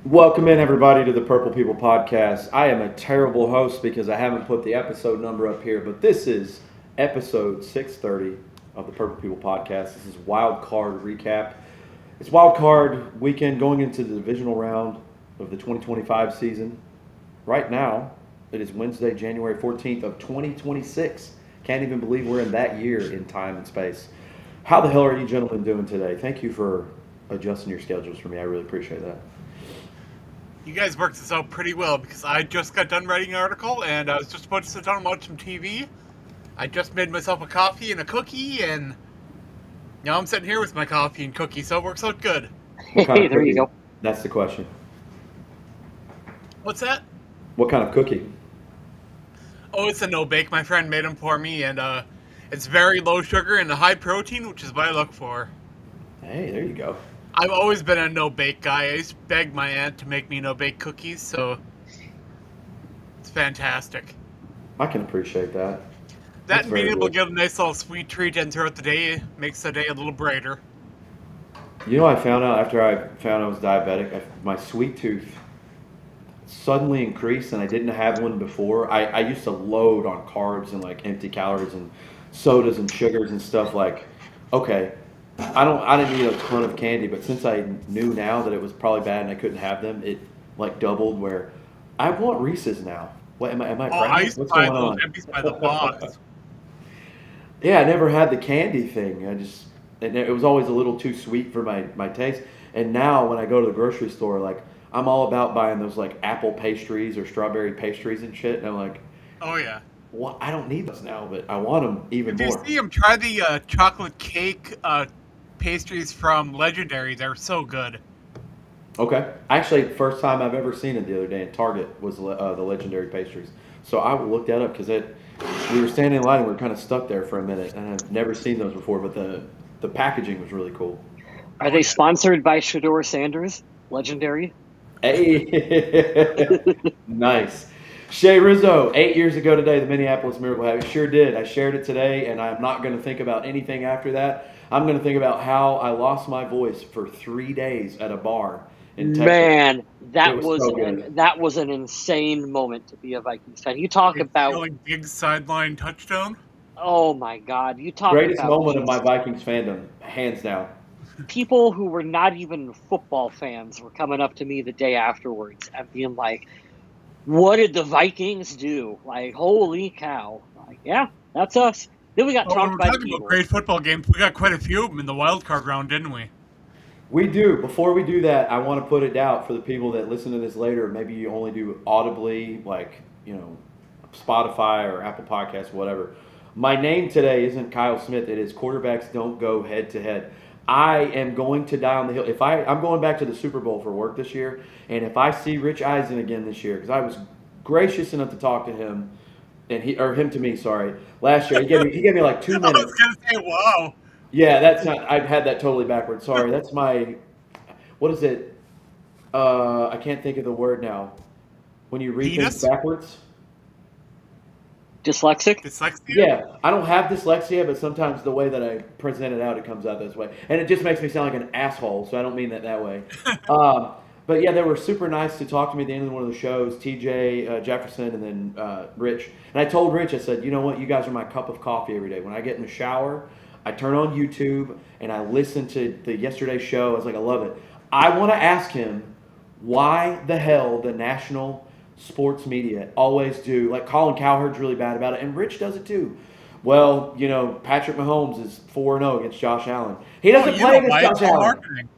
Welcome in, everybody, to the Purple People Podcast. I am a terrible host because I haven't put the episode number up here, but this is episode 630 of the Purple People Podcast. This is wildcard recap. It's wildcard weekend going into the divisional round of the 2025 season. Right now, it is Wednesday, January 14th of 2026. Can't even believe we're in that year in time and space. How the hell are you gentlemen doing today? Thank you for adjusting your schedules for me. I really appreciate that. You guys worked this out pretty well because I just got done writing an article and I was just about to sit down and watch some TV. I just made myself a coffee and a cookie, and now I'm sitting here with my coffee and cookie, so it works out good. Hey, there you go. That's the question. What's that? What kind of cookie? Oh, it's a no-bake. My friend made them for me, and it's very low sugar and high protein, which is what I look for. Hey, there you go. I've always been a no-bake guy. I used to beg my aunt to make me no-bake cookies, so it's fantastic. I can appreciate that. That and being able to get a nice little sweet treat in throughout the day makes the day a little brighter. You know, I found out after I found I was diabetic, my sweet tooth suddenly increased, and I didn't have one before. I used to load on carbs and like empty calories and sodas and sugars and stuff. Like, okay, I didn't eat a ton of candy, but since I knew now that it was probably bad and I couldn't have them, it like doubled. Where I want Reese's now. What am I? I used to buy those empties by the box. Yeah, I never had the candy thing. And it was always a little too sweet for my taste. And now when I go to the grocery store, like I'm all about buying those like apple pastries or strawberry pastries and shit. And I'm like, oh yeah. Well, I don't need those now, but I want them even more. If you see them, try the chocolate cake pastries from Legendary. They're so good. Okay. Actually, first time I've ever seen it the other day in Target was the Legendary pastries. So I will look that up because we were standing in line and we were kind of stuck there for a minute, and I've never seen those before, but the packaging was really cool. Are they sponsored by Shedeur Sanders? Legendary? Hey, nice. Shay Rizzo, 8 years ago today, the Minneapolis Miracle Habit. Sure did. I shared it today, and I'm not going to think about anything after that. I'm going to think about how I lost my voice for 3 days at a bar in Texas. Man, that was an insane moment to be a Vikings fan. You talk about like big sideline touchdown. Oh my God! You talk greatest about moment of my Vikings fandom, hands down. People who were not even football fans were coming up to me the day afterwards and being like, "What did the Vikings do? Like, holy cow!" Like, yeah, that's us. Then we got talked by the talking about great football games. We got quite a few of them in the wild card round, didn't we? We do. Before we do that, I want to put it out for the people that listen to this later. Maybe you only do audibly, like, Spotify or Apple Podcasts, whatever. My name today isn't Kyle Smith. It is Quarterbacks Don't Go Head to Head. I am going to die on the hill. I'm going back to the Super Bowl for work this year, and if I see Rich Eisen again this year, because I was gracious enough to talk to him, him to me, sorry, last year. He gave me like 2 minutes. I was gonna say, wow. Yeah, that's not. I've had that totally backwards. Sorry, that's my. What is it? I can't think of the word now. When you read things backwards. Dyslexic? Dyslexia? Yeah, I don't have dyslexia, but sometimes the way that I present it out, it comes out this way. And it just makes me sound like an asshole, so I don't mean that way. But yeah, they were super nice to talk to me at the end of one of the shows, TJ, Jefferson, and then Rich. And I told Rich, I said, you know what, you guys are my cup of coffee every day. When I get in the shower, I turn on YouTube, and I listen to the yesterday's show. I was like, I love it. I want to ask him why the hell the national sports media always do, like Colin Cowherd's really bad about it, and Rich does it too. Well, Patrick Mahomes is 4-0 against Josh Allen. He doesn't play against Josh Allen. Marketing.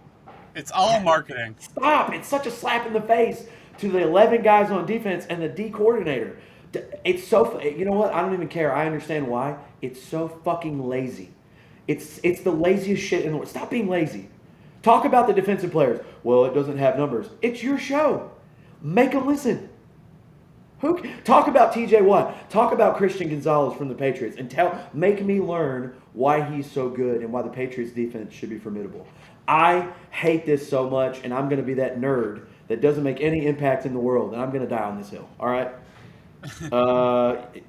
It's all marketing. Stop. It's such a slap in the face to the 11 guys on defense and the D coordinator. It's so, you know what? I don't even care. I understand why. It's so fucking lazy. It's the laziest shit in the world. Stop being lazy. Talk about the defensive players. Well, it doesn't have numbers. It's your show. Make them listen. Talk about TJ Watt. Talk about Christian Gonzalez from the Patriots, and make me learn why he's so good and why the Patriots defense should be formidable. I hate this so much, and I'm going to be that nerd that doesn't make any impact in the world, and I'm going to die on this hill. All right.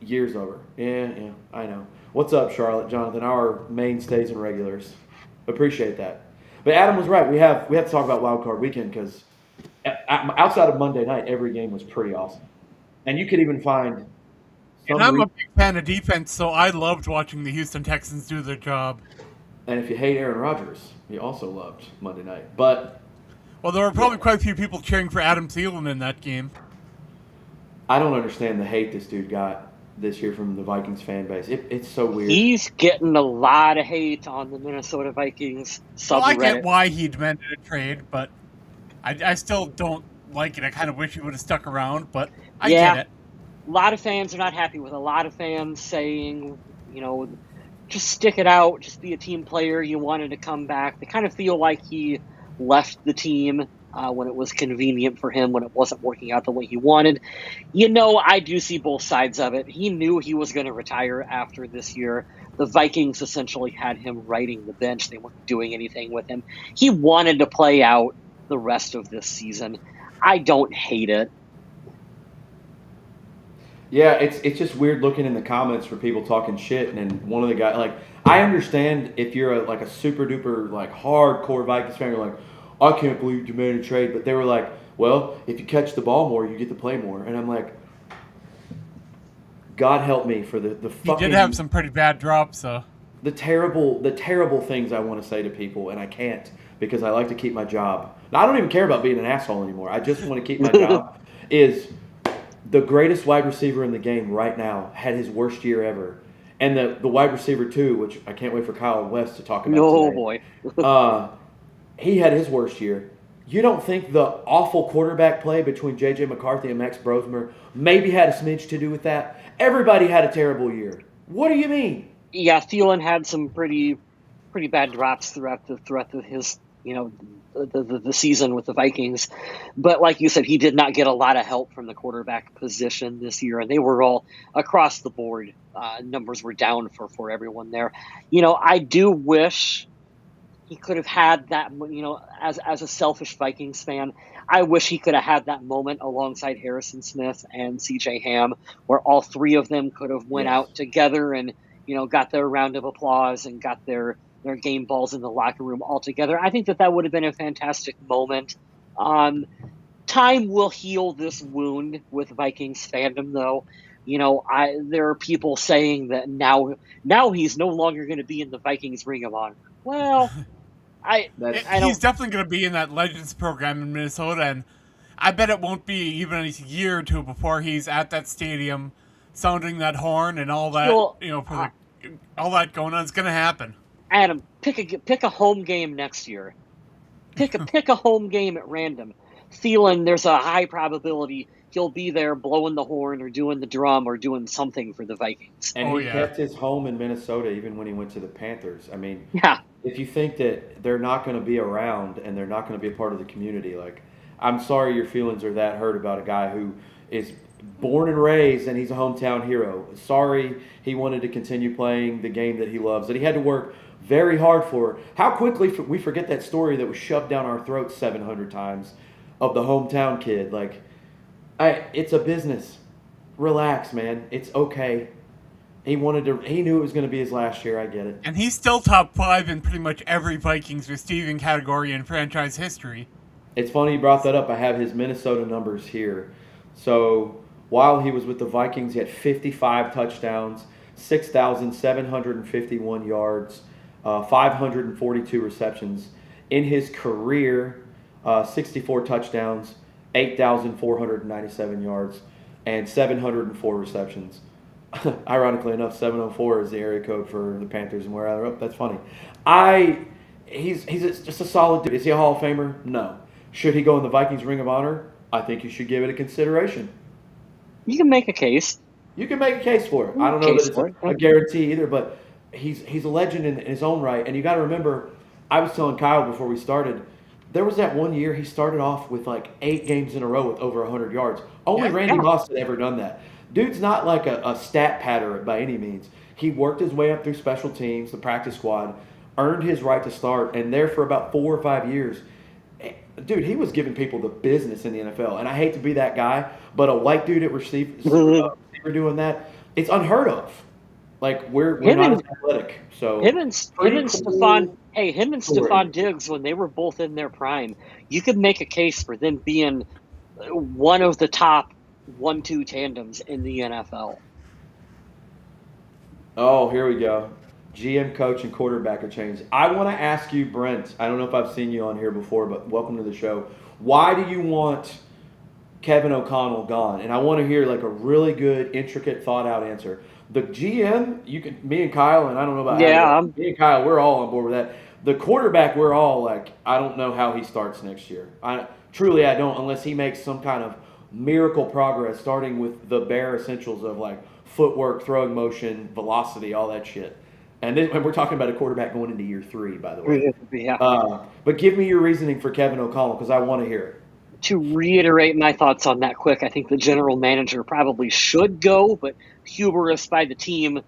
Year's over. Yeah, I know. What's up, Charlotte, Jonathan? Our mainstays and regulars. Appreciate that. But Adam was right. We have to talk about Wild Card Weekend because outside of Monday night, every game was pretty awesome. And you could even find. And I'm a big fan of defense, so I loved watching the Houston Texans do their job. And if you hate Aaron Rodgers, you also loved Monday night. But well, there were probably quite a few people cheering for Adam Thielen in that game. I don't understand the hate this dude got this year from the Vikings fan base. It's so weird. He's getting a lot of hate on the Minnesota Vikings subreddit. Well, I get why he demanded a trade, but I still don't like it. I kind of wish he would have stuck around, but I get it. A lot of fans are not happy with it. A lot of fans saying, just stick it out, just be a team player. You wanted to come back. They kind of feel like he left the team when it was convenient for him, when it wasn't working out the way he wanted. I do see both sides of it. He knew he was going to retire after this year. The Vikings essentially had him riding the bench. They weren't doing anything with him. He wanted to play out the rest of this season. I don't hate it. Yeah, it's just weird looking in the comments for people talking shit, and then one of the guys, I understand if you're a super duper hardcore Vikings fan, you're like, I can't believe you demanded a trade, but they were like, well, if you catch the ball more, you get to play more, and I'm like, God help me for the fucking. He did have some pretty bad drops, though. The terrible things I want to say to people, and I can't because I like to keep my job. Now, I don't even care about being an asshole anymore. I just want to keep my job. Is the greatest wide receiver in the game right now had his worst year ever. And the wide receiver, too, which I can't wait for Kyle West to talk about today. Boy. He had his worst year. You don't think the awful quarterback play between J.J. McCarthy and Max Brosmer maybe had a smidge to do with that? Everybody had a terrible year. What do you mean? Yeah, Thielen had some pretty bad drops throughout his the season with the Vikings, but like you said, he did not get a lot of help from the quarterback position this year, and they were all across the board. Numbers were down for everyone there. I do wish he could have had that. As a selfish Vikings fan, I wish he could have had that moment alongside Harrison Smith and C.J. Ham, where all three of them could have went out together and got their round of applause and got their game balls in the locker room all together. I think that would have been a fantastic moment. Time will heal this wound with Vikings fandom, though. There are people saying that now he's no longer going to be in the Vikings Ring of Honor. Well, he's definitely going to be in that Legends program in Minnesota, and I bet it won't be even a year or two before he's at that stadium sounding that horn and all that. All that going on is going to happen. Adam, pick a home game next year. Pick a home game at random. Thielen, there's a high probability he'll be there blowing the horn or doing the drum or doing something for the Vikings. And he kept his home in Minnesota even when he went to the Panthers. I mean, if you think that they're not going to be around and they're not going to be a part of the community, I'm sorry your feelings are that hurt about a guy who is born and raised and he's a hometown hero. Sorry he wanted to continue playing the game that he loves, that he had to work very hard for. How quickly we forget that story that was shoved down our throats 700 times of the hometown kid. It's a business. Relax, man. It's okay. He knew it was going to be his last year. I get it. And he's still top 5 in pretty much every Vikings receiving category in franchise history. It's funny you brought that up. I have his Minnesota numbers here. So while he was with the Vikings, he had 55 touchdowns, 6,751 yards, 542 receptions. In his career, 64 touchdowns, 8,497 yards, and 704 receptions. Ironically enough, 704 is the area code for the Panthers and where they're up. That's funny. He's just a solid dude. Is he a Hall of Famer? No. Should he go in the Vikings Ring of Honor? I think you should give it a consideration. You can make a case. You can make a case for it. I don't know that it's a guarantee either, but he's a legend in his own right. And you got to remember, I was telling Kyle before we started, There was that one year he started off with like 8 games in a row with over 100 yards. Only Yeah. Randy Moss had ever done that. Dude's not like a stat patter by any means. He worked his way up through special teams, the practice squad, earned his right to start, and there for about 4 or 5 years, dude, he was giving people the business in the NFL. And I hate to be that guy, but a white dude at receiver doing that, it's unheard of. Like we're Him not and as athletic, so him and pretty Stephon. cool Hey, him and story. Stephon Diggs when they were both in their prime, you could make a case for them being one of the top 1-2 tandems in the NFL. Oh, here we go. GM, coach, and quarterback are changed. I want to ask you, Brent. I don't know if I've seen you on here before, but welcome to the show. Why do you want Kevin O'Connell gone? And I want to hear like a really good, intricate, thought-out answer. The GM, me and Kyle, and I don't know about Adam, me and Kyle, we're all on board with that. The quarterback, we're all like, I don't know how he starts next year. I don't, unless he makes some kind of miracle progress, starting with the bare essentials of like footwork, throwing motion, velocity, all that shit. And we're talking about a quarterback going into year 3, by the way. Yeah. But give me your reasoning for Kevin O'Connell because I want to hear it. To reiterate my thoughts on that quick, I think the general manager probably should go, but hubris by the team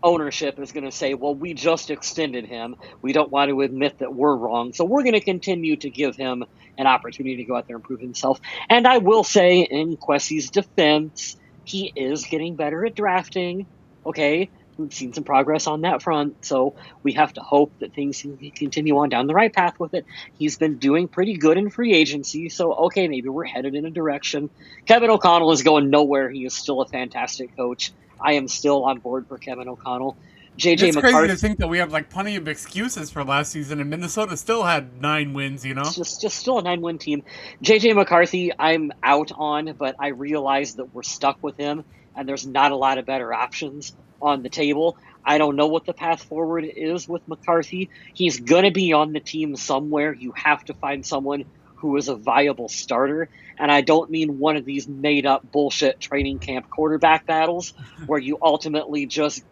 ownership is going to say, well, we just extended him. We don't want to admit that we're wrong, so we're going to continue to give him an opportunity to go out there and prove himself. And I will say, in Kwesi's defense, he is getting better at drafting. Okay, we've seen some progress on that front, so we have to hope that things can continue on down the right path with it. He's been doing pretty good in free agency, so okay, maybe we're headed in a direction. Kevin O'Connell is going nowhere. He is still a fantastic coach. I am still on board for Kevin O'Connell. It's crazy to think that we have like plenty of excuses for last season, and Minnesota still had 9 wins. You know, it's just still a 9-win team. JJ McCarthy, I'm out on, but I realize that we're stuck with him, and there's not a lot of better options on the table. I don't know what the path forward is with McCarthy. He's going to be on the team somewhere. You have to find someone who is a viable starter. And I don't mean one of these made-up bullshit training camp quarterback battles where you ultimately just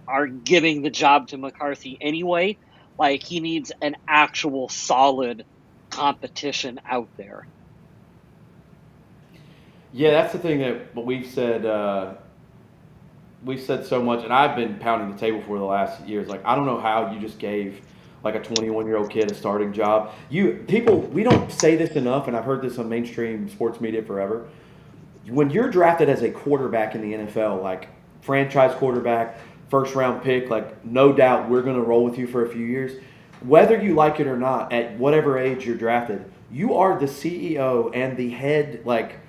are giving the job to McCarthy anyway. Like, he needs an actual solid competition out there. Yeah, that's the thing that we've said. We've said so much, and I've been pounding the table for the last years. Like, I don't know how you just gave like a 21-year-old kid a starting job. We don't say this enough, and I've heard this on mainstream sports media forever. When you're drafted as a quarterback in the NFL, like franchise quarterback, first-round pick, like no doubt we're going to roll with you for a few years. Whether you like it or not, at whatever age you're drafted, you are the CEO and the head like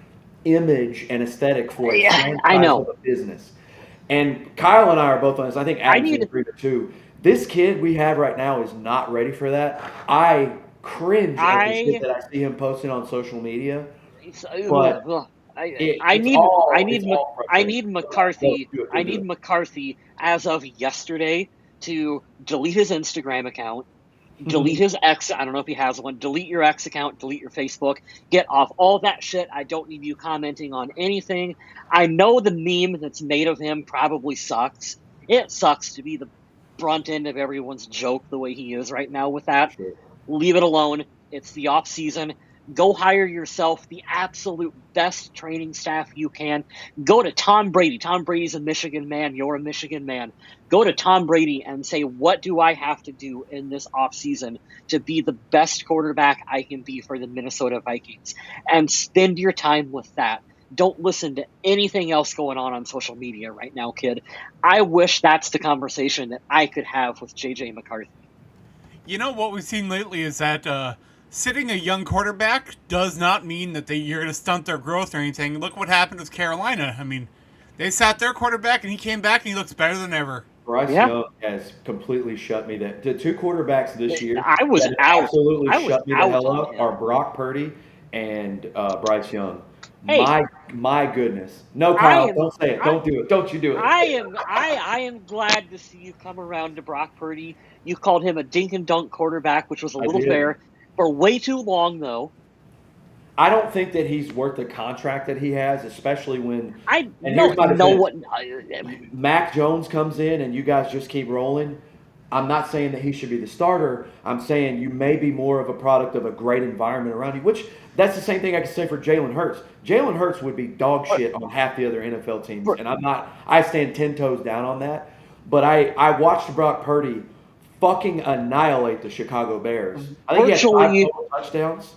image and aesthetic for a franchise of a business. And Kyle and I are both on this. I think Adam's in agreement too. This kid we have right now is not ready for that. I cringe at the shit that I see him posting on social media. But I need McCarthy. I need McCarthy as of yesterday to delete his Instagram account, delete his X. I don't know if he has one. Delete your X account, delete your Facebook. Get off all that shit. I don't need you commenting on anything. I know the meme that's made of him probably sucks. It sucks to be the brunt end of everyone's joke the way he is right now with that. Sure. Leave it alone. It's the off season. Go hire yourself the absolute best training staff you can. Go to Tom Brady. Tom Brady's a Michigan man. You're a Michigan man. Go to Tom Brady and say, what do I have to do in this offseason to be the best quarterback I can be for the Minnesota Vikings? And spend your time with that. Don't listen to anything else going on social media right now, kid. I wish that's the conversation that I could have with J.J. McCarthy. You know, what we've seen lately is that sitting a young quarterback does not mean that you're going to stunt their growth or anything. Look what happened with Carolina. I mean, they sat their quarterback, and he came back, and he looks better than ever. Bryce Young has completely shut me down. The 2 quarterbacks this year I was out. Absolutely shut me the hell up are Brock Purdy and Bryce Young. Hey, my goodness. No, Kyle, don't say it. Don't do it. Don't you do it. I am glad to see you come around to Brock Purdy. You called him a dink and dunk quarterback, which was a little fair. For way too long, though. I don't think that he's worth the contract that he has, especially when Mac Jones comes in and you guys just keep rolling. I'm not saying that he should be the starter. I'm saying you may be more of a product of a great environment around you, which that's the same thing I can say for Jalen Hurts. Jalen Hurts would be dog But shit on half the other NFL teams, for, and I stand 10 toes down on that. But I watched Brock Purdy fucking annihilate the Chicago Bears. I think he had 5 virtually, total touchdowns.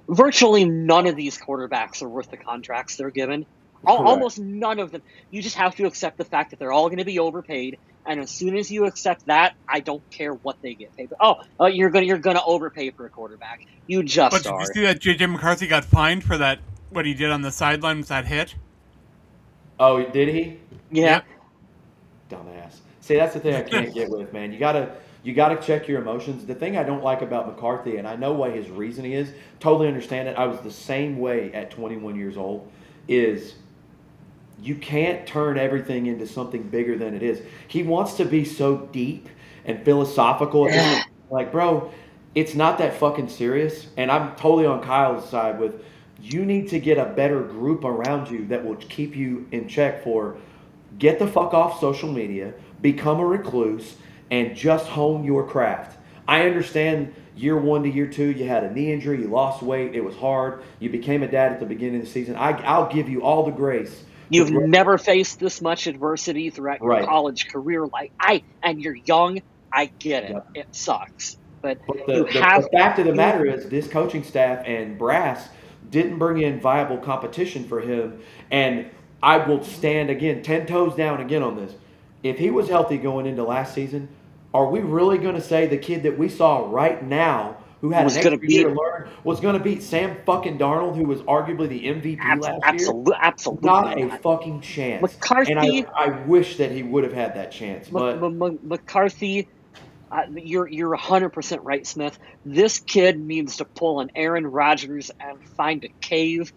virtually none of these quarterbacks are worth the contracts they're given. Correct. Almost none of them. You just have to accept the fact that they're all going to be overpaid. And as soon as you accept that, I don't care what they get paid. You're gonna overpay for a quarterback. You But just did you are. see that JJ McCarthy got fined for that? What he did on the sideline with that hit? Oh, did he? Yeah. Dumbass. See, that's the thing I can't get with, man. You gotta check your emotions. The thing I don't like about McCarthy, and I know what his reasoning is, totally understand it. I was the same way at 21 years old, is you can't turn everything into something bigger than it is. He wants to be so deep and philosophical. Like, bro, it's not that fucking serious. And I'm totally on Kyle's side with you need to get a better group around you that will keep you in check for get the fuck off social media, become a recluse, and just hone your craft. I understand year 1 to year 2, you had a knee injury, you lost weight, it was hard, you became a dad at the beginning of the season. I'll give you all the grace. You've never faced this much adversity throughout your Right. college career, and you're young. I get it. Yep. It sucks, but But you the have. fact of the matter is, this coaching staff and brass didn't bring in viable competition for him. And I will stand again, 10 toes down again on this. If he was healthy going into last season, are we really going to say the kid that we saw right now, who had Was an gonna extra year to beat- learn, was going to beat Sam fucking Darnold, who was arguably the MVP last year? Absolutely Not a fucking chance. McCarthy- And I wish that he would have had that chance. But McCarthy, you're 100% right, Smith. This kid needs to pull an Aaron Rodgers and find a cave.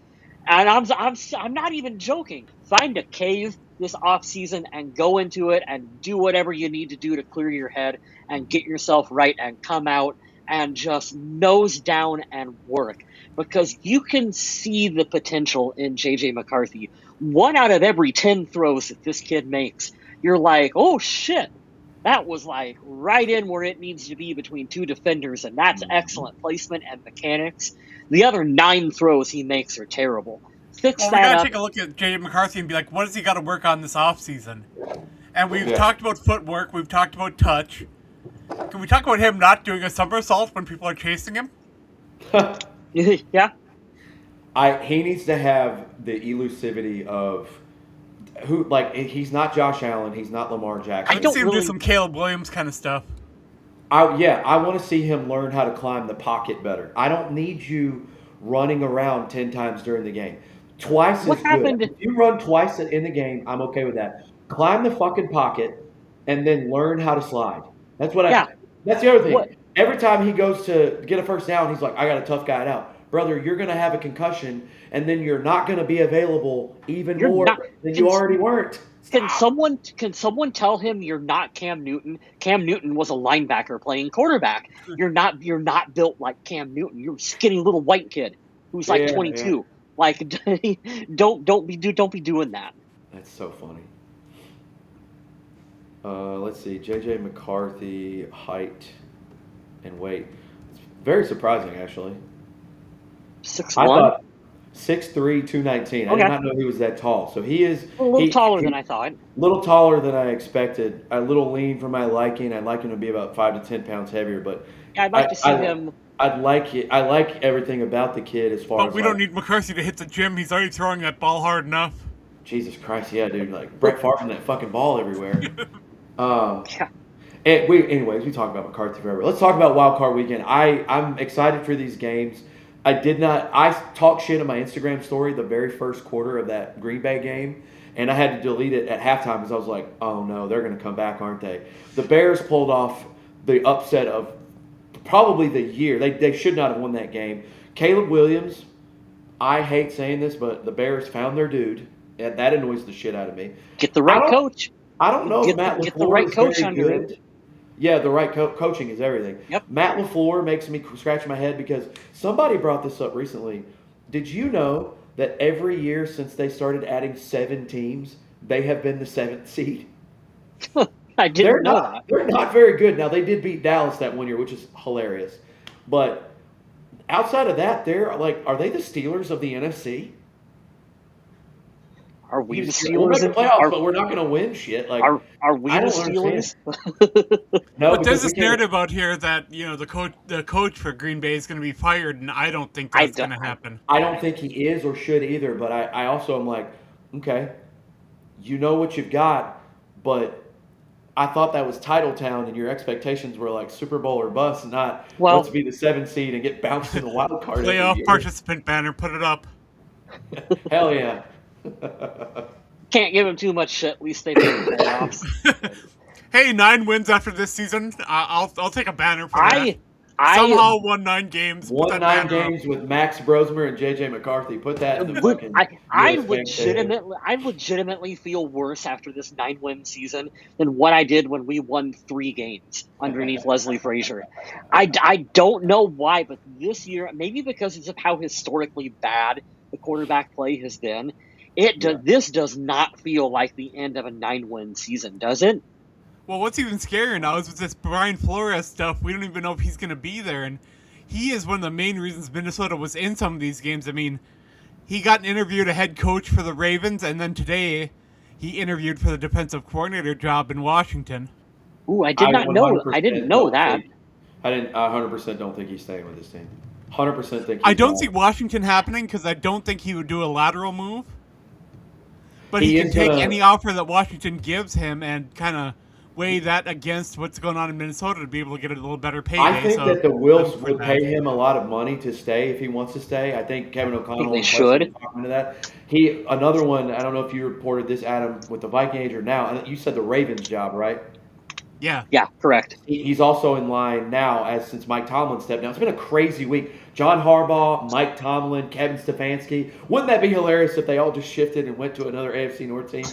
And I'm not even joking. Find a cave this offseason and go into it and do whatever you need to do to clear your head and get yourself right and come out and just nose down and work. Because you can see the potential in J.J. McCarthy. 1 out of every 10 throws that this kid makes, you're like, oh shit, that was like right in where it needs to be between 2 defenders, and that's excellent placement and mechanics. The other 9 throws he makes are terrible. Fix Well, we that gotta up. take a look at JJ McCarthy and be like, what does he got to work on this offseason? And we've Yeah. talked about footwork, we've talked about touch. Can we talk about him not doing a somersault when people are chasing him? Yeah. He needs to have the elusivity of who, like, he's not Josh Allen, he's not Lamar I Jackson. can don't see him really- do some Caleb Williams kind of stuff. I want to see him learn how to climb the pocket better. I don't need you running around 10 times during the game. Twice What is happened- good. If you run twice in the game, I'm okay with that. Climb the fucking pocket and then learn how to slide. That's what Yeah. That's the other thing. What- Every time he goes to get a first down, he's like, I got a tough guy out. Brother, you're going to have a concussion, and then you're not going to be available even You're more not- than you already weren't. Can Stop. someone tell him you're not Cam Newton? Cam Newton was a linebacker playing quarterback. You're not built like Cam Newton. You're a skinny little white kid who's like Yeah, 22. Like don't be doing that. That's so funny. Let's see. J.J. McCarthy, height and weight. It's very surprising, actually. 6'1", I thought 6'3", 219. I Okay. did not know he was that tall. So he is a little taller than I thought. a little taller than I expected. A little lean for my liking. I'd like him to be about 5 to 10 pounds heavier, but Yeah, I'd like to see him. I'd like it. I like everything about the kid as far But as we don't need McCarthy to hit the gym. He's already throwing that ball hard enough. Jesus Christ, yeah, dude. Like Brett Favre that fucking ball everywhere. Yeah. Anyways, we talk about McCarthy forever. Let's talk about Wild Card Weekend. I'm excited for these games. I talked shit on my Instagram story the very first quarter of that Green Bay game, and I had to delete it at halftime because I was like, oh no, they're going to come back, aren't they? The Bears pulled off the upset of probably the year. They should not have won that game. Caleb Williams, I hate saying this, but the Bears found their dude. And that annoys the shit out of me. Get the right coach. I don't know if Get Matt the LaFleur right is coach very under good. him. Yeah, the right coaching is everything. Yep. Matt LaFleur makes me scratch my head because somebody brought this up recently. Did you know that every year since they started adding 7 teams, they have been the 7th seed? I didn't know that. They're not very good. Now they did beat Dallas that one year, which is hilarious. But outside of that, they're like, are they the Steelers of the NFC? Are we the We'll make Steelers? the playoffs, but we're not going to win shit. Like, Are we I the don't Steelers? no, But there's because we this can't. narrative out here that the coach for Green Bay is going to be fired, and I don't think that's going to happen. I don't think he is or should either. But I also am like, okay, you know what you've got, but I thought that was Title Town, and your expectations were like Super Bowl or bust, not let's be the 7th seed and get bounced in the wild card. Playoff participant banner, put it up. Hell yeah. Can't give him too much shit. At least they made the playoffs. Hey, 9 wins after this season. I'll take a banner for that. I Somehow won 9 games. Won 9 games with Max Brosmer and JJ McCarthy. Put that in the fucking. I legitimately feel worse after this 9-win season than what I did when we won 3 games underneath Leslie Frazier. I don't know why, but this year, maybe because of how historically bad the quarterback play has been, this does not feel like the end of a 9-win season, does it? Well, what's even scarier now is with this Brian Flores stuff, we don't even know if he's going to be there. And he is one of the main reasons Minnesota was in some of these games. I mean, he got interviewed a head coach for the Ravens, and then today he interviewed for the defensive coordinator job in Washington. Ooh, I didn't know that. I 100% don't think he's staying with his team. 100% think I don't see Washington happening because I don't think he would do a lateral move. But he can take any offer that Washington gives him and kind of weigh that against what's going on in Minnesota to be able to get a little better payday. I think that the Wilfs would pay him a lot of money to stay if he wants to stay. I think Kevin O'Connell should talking to that. Another one. I don't know if you reported this, Adam, with the Vikings or now. You said the Ravens job, right? Yeah, correct. He's also in line now since Mike Tomlin stepped down. It's been a crazy week. John Harbaugh, Mike Tomlin, Kevin Stefanski. Wouldn't that be hilarious if they all just shifted and went to another AFC North team?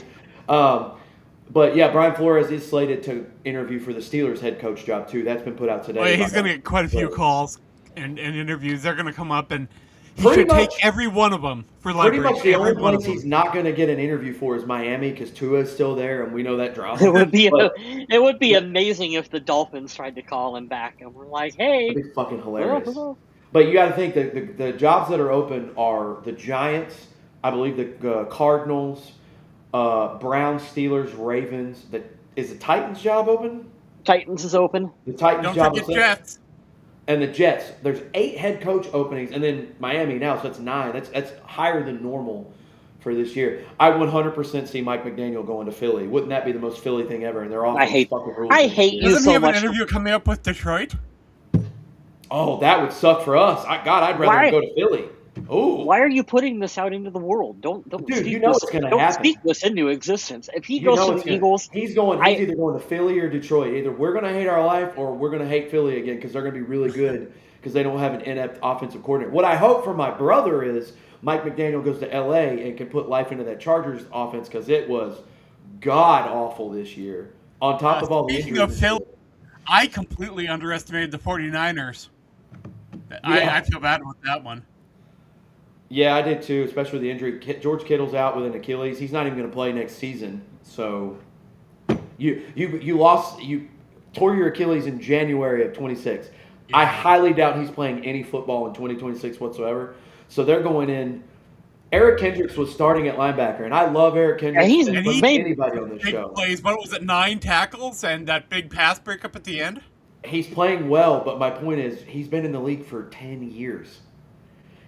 But yeah, Brian Flores is slated to interview for the Steelers head coach job too. That's been put out today. Oh, yeah, he's going to get quite a few calls and interviews. They're going to come up, and he should take every one of them for leverage. Pretty much the only place he's not going to get an interview for is Miami because Tua is still there, and we know that drama. It would be amazing if the Dolphins tried to call him back, and we're like, "Hey, that'd be fucking hilarious." But you got to think that the jobs that are open are the Giants, I believe the Cardinals, Browns, Steelers, Ravens. Is the Titans job open? Titans is open. The Titans job is open. Jets. And the Jets. There's 8 head coach openings, and then Miami now, so that's 9. That's higher than normal for this year. I 100% see Mike McDaniel going to Philly. Wouldn't that be the most Philly thing ever? And they're all fucking rules. I hate you so much. Doesn't he have an interview coming up with Detroit? Oh, that would suck for us. I'd rather him go to Philly. Oh, why are you putting this out into the world? Don't dude, you know what's going to happen. Don't speak this into existence. If he goes to the Eagles, he's either going to Philly or Detroit. Either we're going to hate our life or we're going to hate Philly again because they're going to be really good because they don't have an inept offensive coordinator. What I hope for my brother is Mike McDaniel goes to L.A. and can put life into that Chargers offense because it was god awful this year. On top of all the injuries. Speaking of Philly, I completely underestimated the 49ers. Yeah. I feel bad with that one. Yeah, I did too, especially with the injury. George Kittle's out with an Achilles. He's not even going to play next season. So you tore your Achilles in January of 26. Yeah. I highly doubt he's playing any football in 2026 whatsoever. So they're going in. Eric Kendricks was starting at linebacker, and I love Eric Kendricks. Yeah, he's made anybody on this show. Plays, what was it, 9 tackles and that big pass breakup at the end? He's playing well, but my point is he's been in the league for 10 years.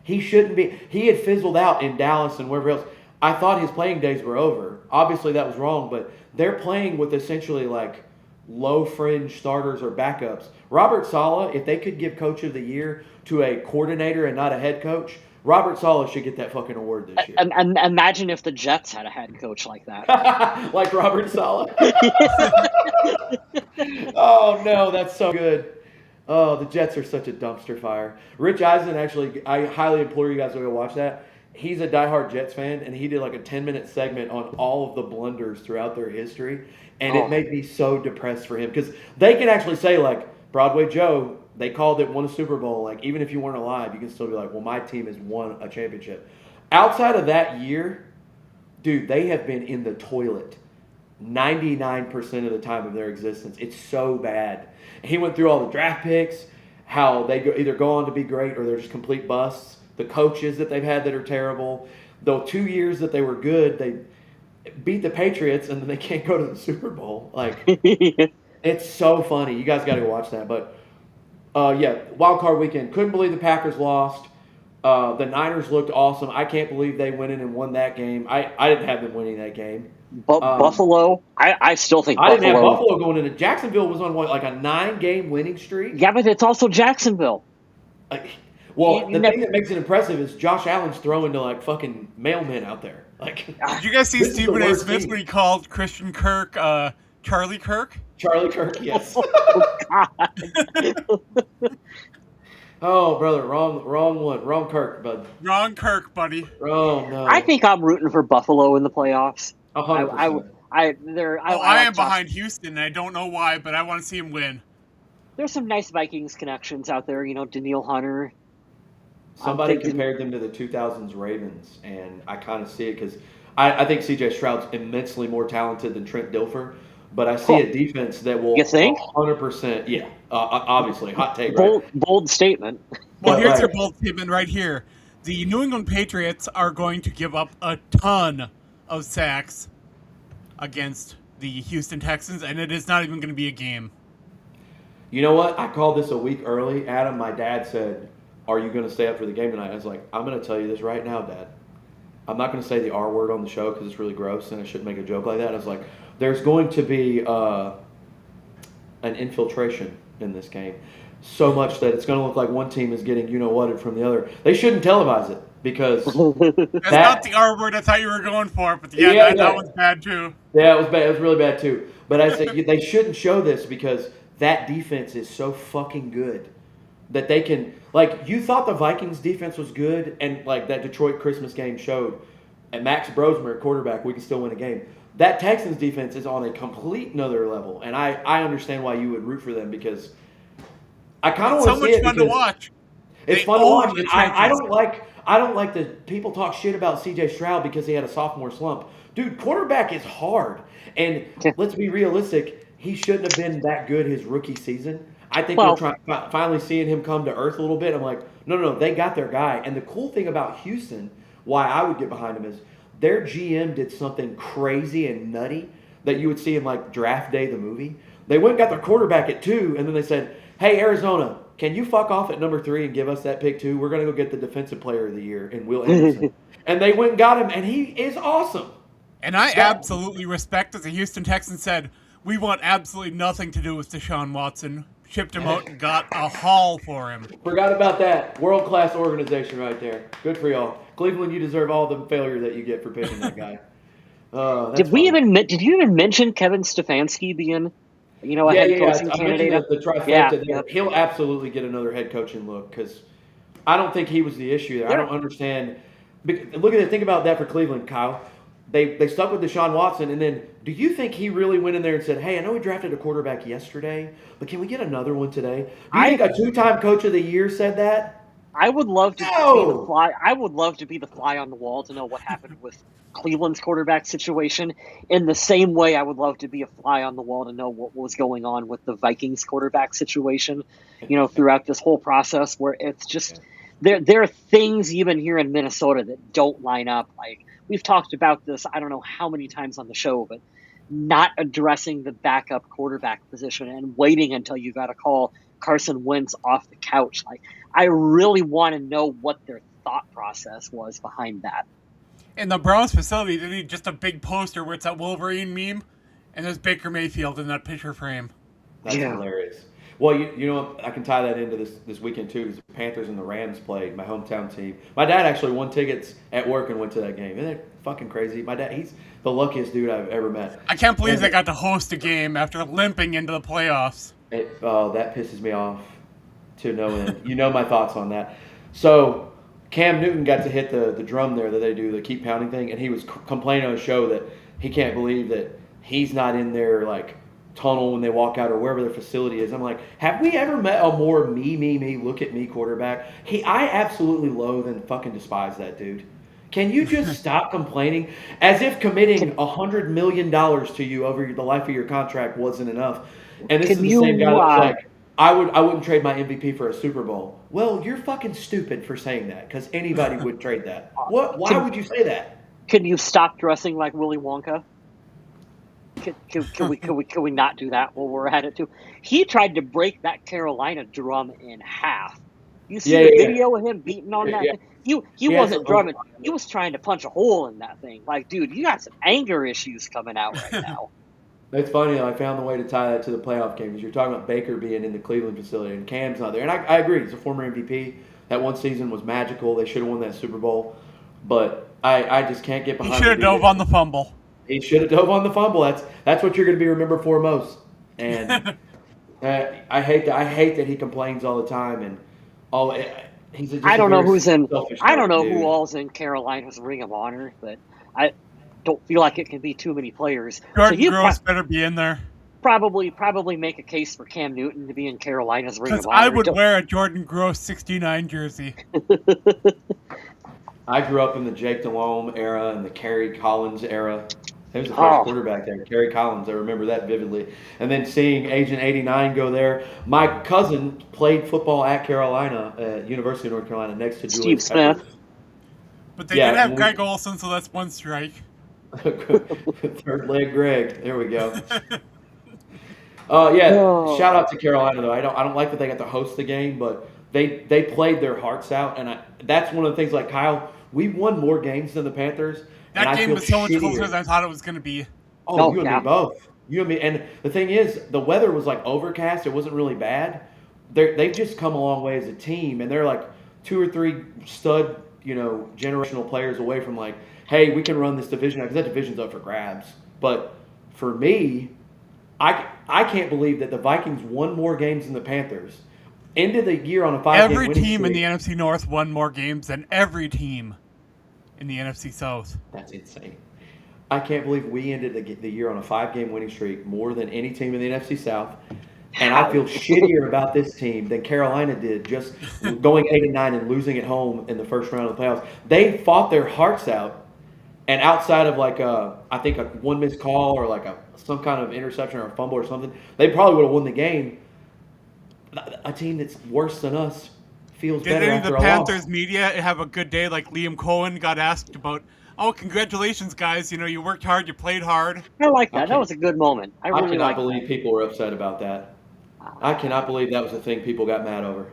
He shouldn't be. He had fizzled out in Dallas and wherever else. I thought his playing days were over. Obviously, that was wrong, but they're playing with essentially like low fringe starters or backups. Robert Saleh, if they could give Coach of the Year to a coordinator and not a head coach, Robert Saleh should get that fucking award this year. And imagine if the Jets had a head coach like that. Like Robert Saleh. Oh, no, that's so good. Oh, the Jets are such a dumpster fire. Rich Eisen, actually, I highly implore you guys to go watch that. He's a diehard Jets fan, and he did like a 10-minute segment on all of the blunders throughout their history, and it made me so depressed for him because they can actually say, like, Broadway Joe, they called it, won a Super Bowl. Like, even if you weren't alive, you can still be like, well, my team has won a championship. Outside of that year, dude, they have been in the toilet 99% of the time of their existence. It's so bad. He went through all the draft picks, how they either go on to be great or they're just complete busts. The coaches that they've had that are terrible. Though 2 years that they were good, they beat the Patriots and then they can't go to the Super Bowl. Like, it's so funny. You guys got to go watch that. But yeah, wild card weekend. Couldn't believe the Packers lost. The Niners looked awesome. I can't believe they went in and won that game. I didn't have them winning that game. But Buffalo, I still think I Buffalo. didn't have Buffalo going into. Jacksonville was on what, like a 9-game winning streak? Yeah, but it's also Jacksonville. Well, the thing that makes it impressive is Josh Allen's throwing to like fucking mailmen out there. Like, did you guys see Stephen A. Smith when he called Christian Kirk Charlie Kirk? Charlie Kirk, yes. Oh, God. Oh, brother, wrong one. Wrong Kirk, bud. Wrong Kirk, buddy. Oh, no. I think I'm rooting for Buffalo in the playoffs. 100%. I am behind Houston, and I don't know why, but I want to see him win. There's some nice Vikings connections out there. You know, Daniil Hunter. Somebody compared them to the 2000s Ravens, and I kind of see it because I think C.J. Stroud's immensely more talented than Trent Dilfer, but I see a defense that will 100%, yeah, obviously, hot take, right? Bold statement. Well, here's your bold statement right here. The New England Patriots are going to give up a ton of sacks against the Houston Texans, and it is not even going to be a game. You know what? I called this a week early. Adam, my dad said, "Are you going to stay up for the game tonight?" I was like, "I'm going to tell you this right now, Dad. I'm not going to say the R word on the show because it's really gross and I shouldn't make a joke like that." I was like, "There's going to be an infiltration in this game, so much that it's going to look like one team is getting you-know-whatted from the other." They shouldn't televise it because that's not the R word I thought you were going for, but that one's bad too. Yeah, it was bad. It was really bad too. But I said they shouldn't show this because that defense is so fucking good that they can, like, you thought the Vikings defense was good, and like that Detroit Christmas game showed, and Max Brosmer, quarterback, we can still win a game. That Texans defense is on a complete another level, and I understand why you would root for them because I kind of want to see it. It's so much fun to watch. It's fun to watch. And I don't like the people talk shit about C.J. Stroud because he had a sophomore slump. Dude, quarterback is hard, and let's be realistic. He shouldn't have been that good his rookie season. I think we're finally seeing him come to earth a little bit. I'm like, no, they got their guy. And the cool thing about Houston, why I would get behind him, is their GM did something crazy and nutty that you would see in like Draft Day, the movie. They went and got their quarterback at 2, and then they said, "Hey, Arizona, can you fuck off at number 3 and give us that pick 2? We're going to go get the defensive player of the year in Will Anderson." And they went and got him, and he is awesome. And I absolutely respect that the Houston Texans said, "We want absolutely nothing to do with Deshaun Watson." Shipped him out and got a haul for him. Forgot about that. World-class organization right there. Good for y'all. Cleveland, you deserve all the failure that you get for picking that guy. Did you even mention Kevin Stefanski being, a head coaching candidate? The trifecta there. He'll absolutely get another head coaching look because I don't think he was the issue there. I don't understand. Look at it. Think about that for Cleveland, Kyle. They stuck with Deshaun Watson, and then do you think he really went in there and said, "Hey, I know we drafted a quarterback yesterday, but can we get another one today?" Do you think a 2-time coach of the year said that? I would love to be the fly. I would love to be the fly on the wall to know what happened with Cleveland's quarterback situation. In the same way, I would love to be a fly on the wall to know what was going on with the Vikings quarterback situation. Throughout this whole process, where it's just there are things even here in Minnesota that don't line up. Like, we've talked about this, I don't know how many times on the show, but not addressing the backup quarterback position and waiting until you got to call Carson Wentz off the couch. Like, I really want to know what their thought process was behind that. In the Browns facility, they need just a big poster where it's that Wolverine meme, and there's Baker Mayfield in that picture frame. That's hilarious. Well, you know, I can tie that into this weekend too. Because the Panthers and the Rams played, my hometown team. My dad actually won tickets at work and went to that game. Isn't that fucking crazy? My dad, he's the luckiest dude I've ever met. I can't believe they got to host a game after limping into the playoffs. That pisses me off to no end. You know my thoughts on that. So Cam Newton got to hit the drum there that they do, the keep pounding thing, and he was complaining on a show that he can't believe that he's not in their like tunnel when they walk out or wherever their facility is. I'm like, have we ever met a more me, look at me quarterback? I absolutely loathe and fucking despise that dude. Can you just stop complaining? As if committing $100 million to you over the life of your contract wasn't enough. And this is Can the same guy that was you like, I wouldn't trade my MVP for a Super Bowl. Well, you're fucking stupid for saying that because anybody would trade that. What? Why would you say that? can you stop dressing like Willy Wonka? Can we not do that while we're at it too? He tried to break that Carolina drum in half. You see the video of him beating on that thing? He wasn't drumming. He was trying to punch a hole in that thing. Like, dude, you got some anger issues coming out right now. It's funny. I found the way to tie that to the playoff game because you're talking about Baker being in the Cleveland facility and Cam's not there. And I agree. He's a former MVP. That one season was magical. They should have won that Super Bowl. But I just can't get behind. He should have dove on the fumble. He should have dove on the fumble. That's what you're going to be remembered for most. And I hate that he complains all the time and he's just I don't know who's in. I don't know dude. who all's in Carolina's Ring of Honor, but I don't feel like it can be too many players. Jordan Gross better be in there. Probably make a case for Cam Newton to be in Carolina's Ring of Honor. I would wear a Jordan Gross 69 jersey. I grew up in the Jake Delhomme era and the Kerry Collins era. He was the first quarterback there, Kerry Collins. I remember that vividly. And then seeing Agent 89 go there. My cousin played football at Carolina, at University of North Carolina, next to Steve Julius Smith. Peppers. But they did have Greg Olson, so that's one strike. Third leg Greg. There we go. Shout out to Carolina though. I don't like that they got to host the game, but they played their hearts out, and that's one of the things. Like Kyle, we won more games than the Panthers. That game was so much closer than I thought it was going to be. Oh, you and me both. You and me. And the thing is, the weather was like overcast. It wasn't really bad. They've just come a long way as a team, and they're like 2 or 3 stud, generational players away from like, hey, we can run this division because that division's up for grabs. But for me, I can't believe that the Vikings won more games than the Panthers. Ended the year on a 5-game winning streak. Every team in the NFC North won more games than every team in the NFC South. That's insane. I can't believe we ended the year on a 5-game winning streak more than any team in the NFC South. And I feel shittier about this team than Carolina did just going 8-9 and losing at home in the first round of the playoffs. They fought their hearts out. And outside of I think a one missed call or like some kind of interception or a fumble or something, they probably would have won the game. A team that's worse than us feels better Did any after of the a loss. Panthers media have a good day? Like Liam Cohen got asked about, congratulations, guys. You worked hard, you played hard. I like that. That was a good moment. I really cannot like believe people were upset about that. I cannot believe that was a thing people got mad over.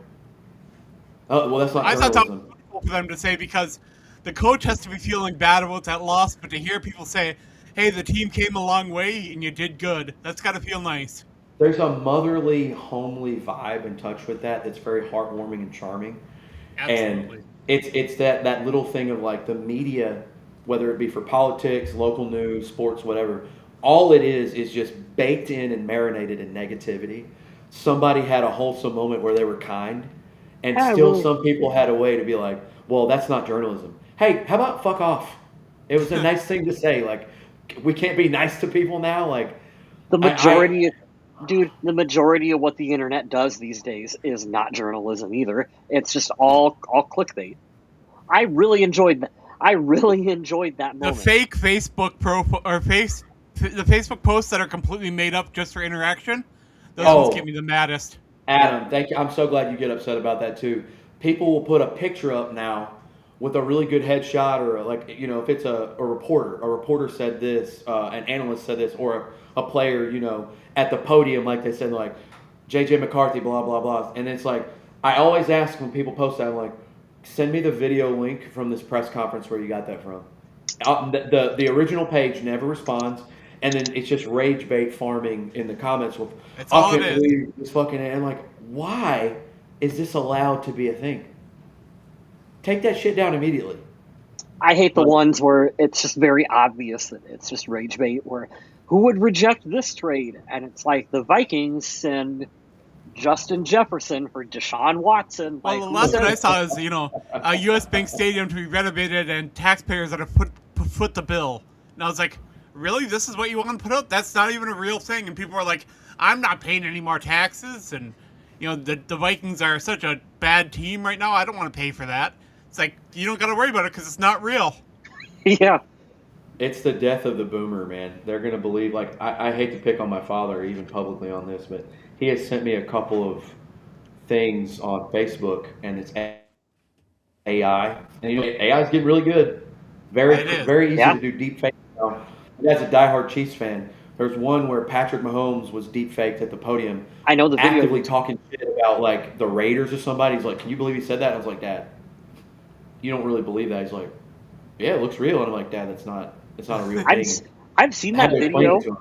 Oh, well, that's not journalism. I thought that was cool for them to say because the coach has to be feeling bad about that loss, but to hear people say, hey, the team came a long way and you did good, that's got to feel nice. There's a motherly, homely vibe and touch with that that's very heartwarming and charming. Absolutely. And it's that little thing of like the media, whether it be for politics, local news, sports, whatever, all it is just baked in and marinated in negativity. Somebody had a wholesome moment where they were kind, and still some people had a way to be like, well, that's not journalism. Hey, how about fuck off? It was a nice thing to say. Like, we can't be nice to people now. Like, the majority the majority of what the internet does these days is not journalism either. It's just all clickbait. I really enjoyed that. Moment. The fake Facebook profile or the Facebook posts that are completely made up just for interaction. Those ones get me the maddest. Adam, thank you. I'm so glad you get upset about that too. People will put a picture up now with a really good headshot, or if it's a reporter said this, an analyst said this, or a player, at the podium, like they said, like JJ McCarthy, blah blah blah, and it's like I always ask when people post that, I'm like, send me the video link from this press conference where you got that from. The original page never responds, and then it's just rage bait farming in the comments with, all I can't believe this fucking, and I'm like, why is this allowed to be a thing? Take that shit down immediately. I hate the ones where it's just very obvious that it's just rage bait, where who would reject this trade? And it's like the Vikings send Justin Jefferson for Deshaun Watson. Well, the last one I saw is, a U.S. Bank Stadium to be renovated and taxpayers that have foot the bill. And I was like, really? This is what you want to put out? That's not even a real thing. And people are like, I'm not paying any more taxes. And, the Vikings are such a bad team right now. I don't want to pay for that. It's like, you don't got to worry about it because it's not real. Yeah. It's the death of the boomer, man. They're going to believe, like, I hate to pick on my father, even publicly on this, but he has sent me a couple of things on Facebook, and it's AI. And AI is getting really good. It is. Very easy Yeah. to do deep fake now. As a diehard Chiefs fan, there's one where Patrick Mahomes was deep faked at the podium, I know the video. actively talking shit about, like, the Raiders or somebody. He's like, "Can you believe he said that?" I was like, "Dad, you don't really believe that." He's like, "Yeah, it looks real." And I'm like, "Dad, it's not a real I've, thing." I've seen I had that to explain video. it to him.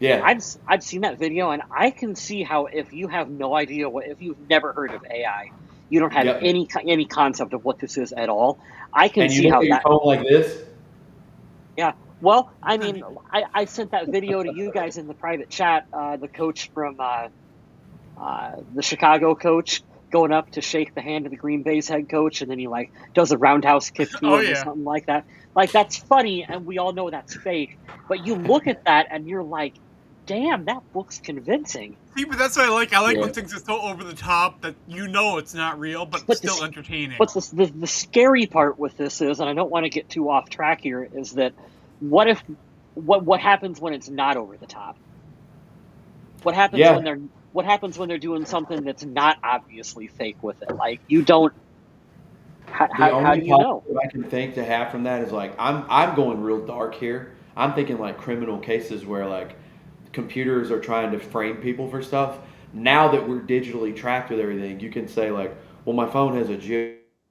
Yeah. I've seen that video, and I can see how if you have no idea if you've never heard of AI, you don't have Yep. any concept of what this is at all. I can And you see look how at your that. phone like this. Yeah. Well, I mean, I sent that video to you guys in the private chat. The coach from the Chicago coach going up to shake the hand of the Green Bay's head coach, and then he like does a roundhouse kick to him or something like that. Like, that's funny, and we all know that's fake. But you look at that, and you're like, damn, that looks convincing. See, but that's what I like. I like Yeah. when things are so over the top that you know it's not real, but still entertaining. But the scary part with this is, and I don't want to get too off track here, is that what happens when it's not over the top? What happens when they're doing something that's not obviously fake with it? Like, you don't. How do you know? I can think to have from that is, like, I'm going real dark here. I'm thinking like criminal cases where, like, computers are trying to frame people for stuff. Now that we're digitally tracked with everything, you can say, like, well, my phone has a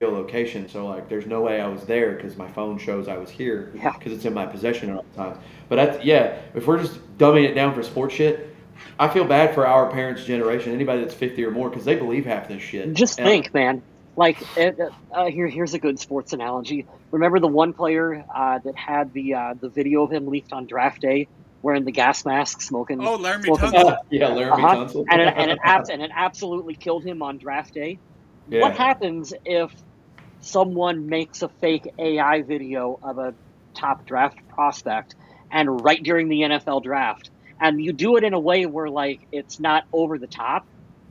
geolocation, so, like, there's no way I was there because my phone shows I was here because it's in my possession at all times. But if we're just dumbing it down for sports shit, I feel bad for our parents' generation, anybody that's 50 or more, because they believe half this shit. Just think, man. Like, here's a good sports analogy. Remember the one player that had the video of him leaked on draft day, wearing the gas mask, smoking? Oh, Laramie Tunsil. Yeah, Laramie Tunsil. And it absolutely killed him on draft day. Yeah. What happens if someone makes a fake AI video of a top draft prospect, and right during the NFL draft, and you do it in a way where, like, it's not over the top,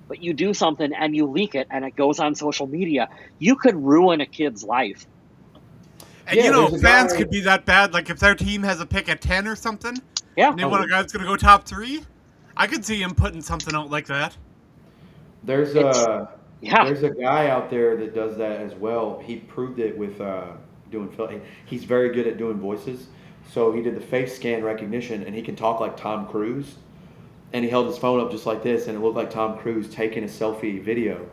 but you do something and you leak it and it goes on social media, you could ruin a kid's life. And fans could be that bad. Like, if their team has a pick at 10 or something, and they want a guy that's going to go top 3, I could see him putting something out like that. There's a guy out there that does that as well. He proved it with doing film. He's very good at doing voices. So he did the face scan recognition, and he can talk like Tom Cruise. And he held his phone up just like this, and it looked like Tom Cruise taking a selfie video.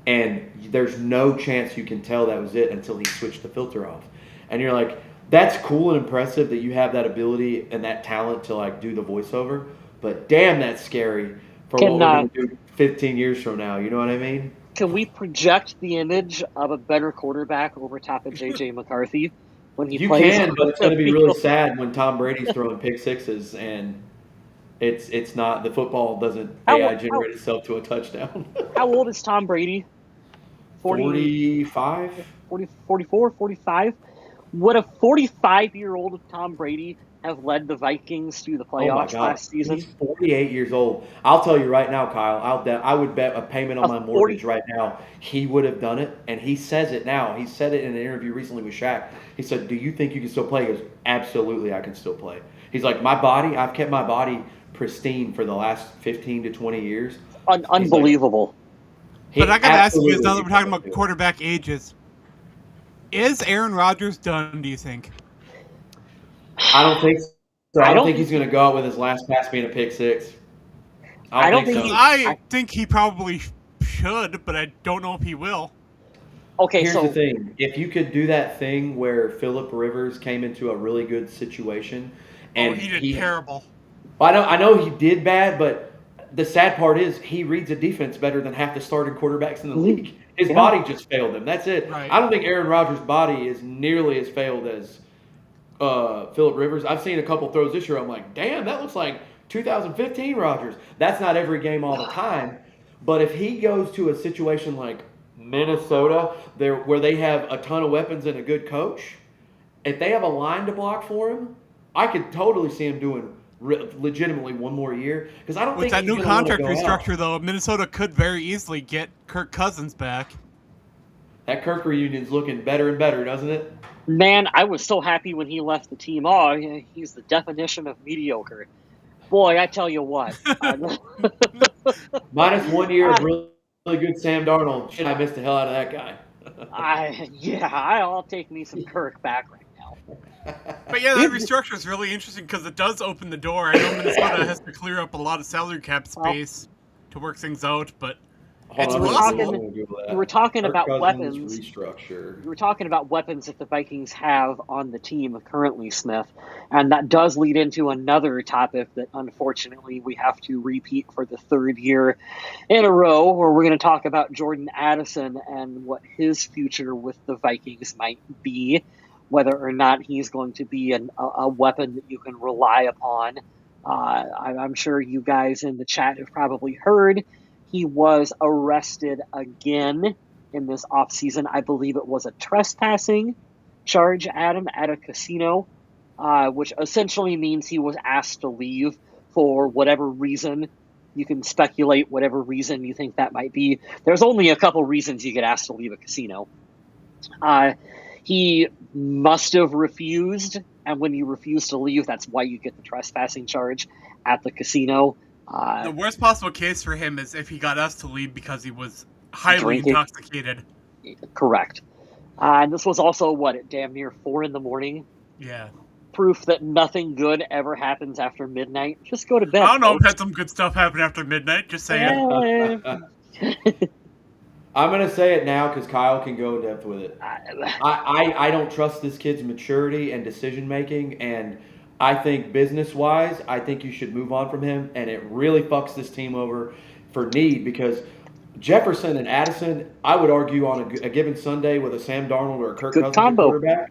And there's no chance you can tell that was it until he switched the filter off. And you're like, that's cool and impressive that you have that ability and that talent to, like, do the voiceover. But damn, that's scary for what we're going to do 15 years from now. You know what I mean? Can we project the image of a better quarterback over top of J.J. McCarthy when he plays? You can, but it's going to be really sad when Tom Brady's throwing pick sixes and it's not, the football doesn't AI generate itself to a touchdown. How old is Tom Brady? 45? 44, 45? Would a 45-year-old Tom Brady have led the Vikings to the playoffs last season? He's 48 years old. I'll tell you right now, Kyle, I would bet a payment on my mortgage right now he would have done it, and he says it now. He said it in an interview recently with Shaq. He said, do you think you can still play? He goes, absolutely, I can still play. He's like, I've kept my body pristine for the last 15 to 20 years. Unbelievable. But I got to ask you guys, now that we're talking about quarterback ages, is Aaron Rodgers done, do you think? I don't think so. I don't think he's going to go out with his last pass being a pick six. I think he probably should, but I don't know if he will. Okay, here's the thing. If you could do that thing where Phillip Rivers came into a really good situation and he did terrible. I know he did bad, but the sad part is he reads a defense better than half the starting quarterbacks in the league. His body just failed him. That's it. Right. I don't think Aaron Rodgers' body is nearly as failed as Phillip Rivers. I've seen a couple throws this year. I'm like, damn, that looks like 2015 Rodgers. That's not every game all the time. But if he goes to a situation like Minnesota, where they have a ton of weapons and a good coach, if they have a line to block for him, I could totally see him doing legitimately one more year, because I don't think with that new contract restructure though, Minnesota could very easily get Kirk Cousins back. That Kirk reunion's looking better and better, doesn't it? Man, I was so happy when he left the team. Oh, he's the definition of mediocre. Boy, I tell you what. Minus 1 year of really, really good Sam Darnold. Shit, I missed the hell out of that guy. I'll take me some Kirk back right now. But yeah, that restructure is really interesting because it does open the door. I know Minnesota has to clear up a lot of salary cap space to work things out, but it's possible. You were talking Kirk about Cousins weapons. Restructure. You were talking about weapons that the Vikings have on the team currently, Smith, and that does lead into another topic that unfortunately we have to repeat for the third year in a row, where we're going to talk about Jordan Addison and what his future with the Vikings might be, whether or not he's going to be a weapon that you can rely upon. I'm sure you guys in the chat have probably heard he was arrested again in this offseason. I believe it was a trespassing charge at him at a casino, which essentially means he was asked to leave for whatever reason. You can speculate whatever reason you think that might be. There's only a couple reasons you get asked to leave a casino. He must have refused, and when you refuse to leave, that's why you get the trespassing charge at the casino. The worst possible case for him is if he got us to leave because he was highly intoxicated. Correct. And this was also, at damn near 4 a.m? Yeah. Proof that nothing good ever happens after midnight. Just go to bed. I don't know if had some good stuff happen after midnight, just saying. I'm going to say it now because Kyle can go in depth with it. I don't trust this kid's maturity and decision-making, and I think business-wise, I think you should move on from him, and it really fucks this team over for need because Jefferson and Addison, I would argue on a given Sunday with a Sam Darnold or a Kirk Cousins quarterback,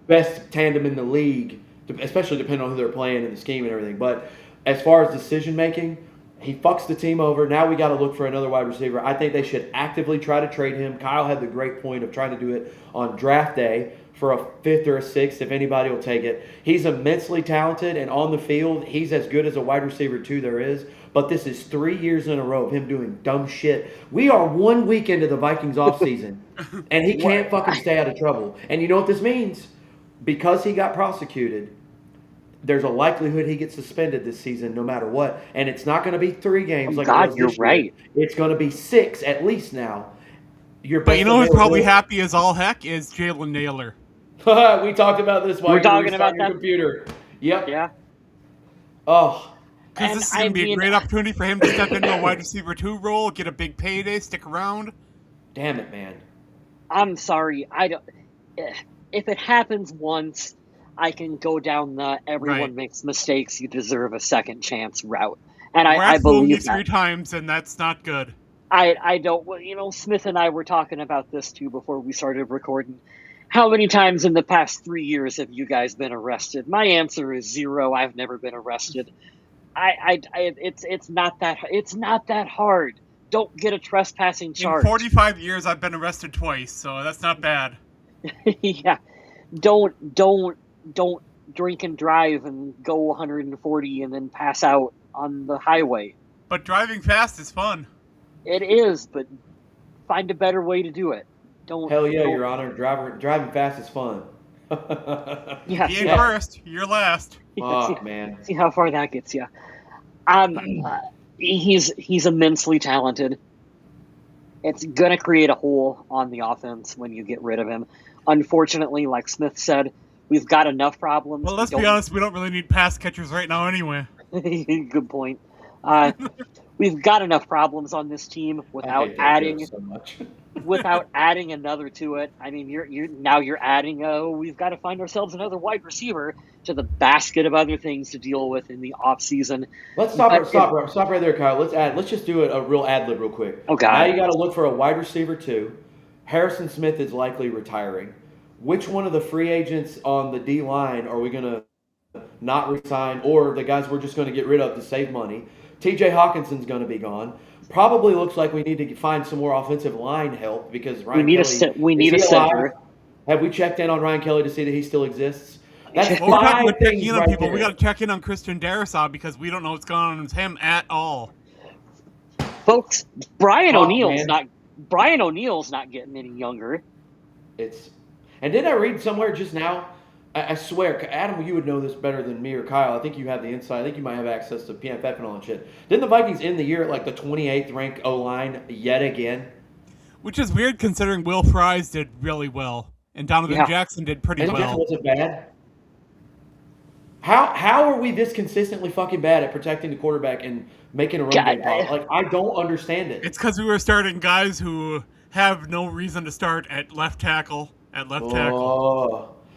best tandem in the league, especially depending on who they're playing and the scheme and everything. But as far as decision-making, he fucks the team over. Now we got to look for another wide receiver. I think they should actively try to trade him. Kyle had the great point of trying to do it on draft day for a 5th or a 6th, if anybody will take it. He's immensely talented, and on the field, he's as good as a wide receiver 2 there is. But this is 3 years in a row of him doing dumb shit. We are 1 week into the Vikings offseason, and he can't fucking stay out of trouble. And you know what this means? Because he got prosecuted, there's a likelihood he gets suspended this season no matter what. And it's not going to be 3 games like it was this year. Right. It's going to be 6 at least now. But you know who's probably happy as all heck is Jalen Naylor. We talked about this while we're talking about that computer. Yep. Yeah. Oh. Because this is going to be a great opportunity for him to step into a wide receiver 2 role, get a big payday, stick around. Damn it, man. I'm sorry. If it happens once, I can go down the everyone makes mistakes, you deserve a second chance route. And I believe that. 3 times, and that's not good. I don't, Smith and I were talking about this too before we started recording. How many times in the past 3 years have you guys been arrested? My answer is 0. I've never been arrested. It's not that hard. Don't get a trespassing charge. In 45 years, I've been arrested twice, so that's not bad. Yeah. Don't drink and drive and go 140 and then pass out on the highway. But driving fast is fun. It is, but find a better way to do it. Hell yeah, Your Honor. Driving fast is fun. Yeah, he ain't first, you're last. Oh, man. See how far that gets you. He's immensely talented. It's going to create a hole on the offense when you get rid of him. Unfortunately, like Smith said, we've got enough problems. Well, let's be honest, we don't really need pass catchers right now anyway. Good point. We've got enough problems on this team without adding another to it. I mean, you're adding. We've got to find ourselves another wide receiver to the basket of other things to deal with in the offseason. Let's stop right there, Kyle. Let's just do a real ad lib real quick. Okay. Now you got to look for a wide receiver 2. Harrison Smith is likely retiring. Which one of the free agents on the D line are we going to not resign, or the guys we're just going to get rid of to save money? TJ Hawkinson's going to be gone. Probably looks like we need to find some more offensive line help because Ryan Kelly. We need a center. Have we checked in on Ryan Kelly to see that he still exists? That's well, we're checking in on people. There. We got to check in on Christian Darrisaw because we don't know what's going on with him at all. Folks, Brian O'Neill's not getting any younger. And did I read somewhere just now? I swear, Adam, you would know this better than me or Kyle. I think you have the insight. I think you might have access to PFF and all that shit. Didn't the Vikings end the year at like the 28th ranked O-line yet again? Which is weird considering Will Fries did really well. And Donovan Jackson did pretty And well. Wasn't bad. How are we this consistently fucking bad at protecting the quarterback and making a run game pop? Like, I don't understand it. It's because we were starting guys who have no reason to start at left tackle.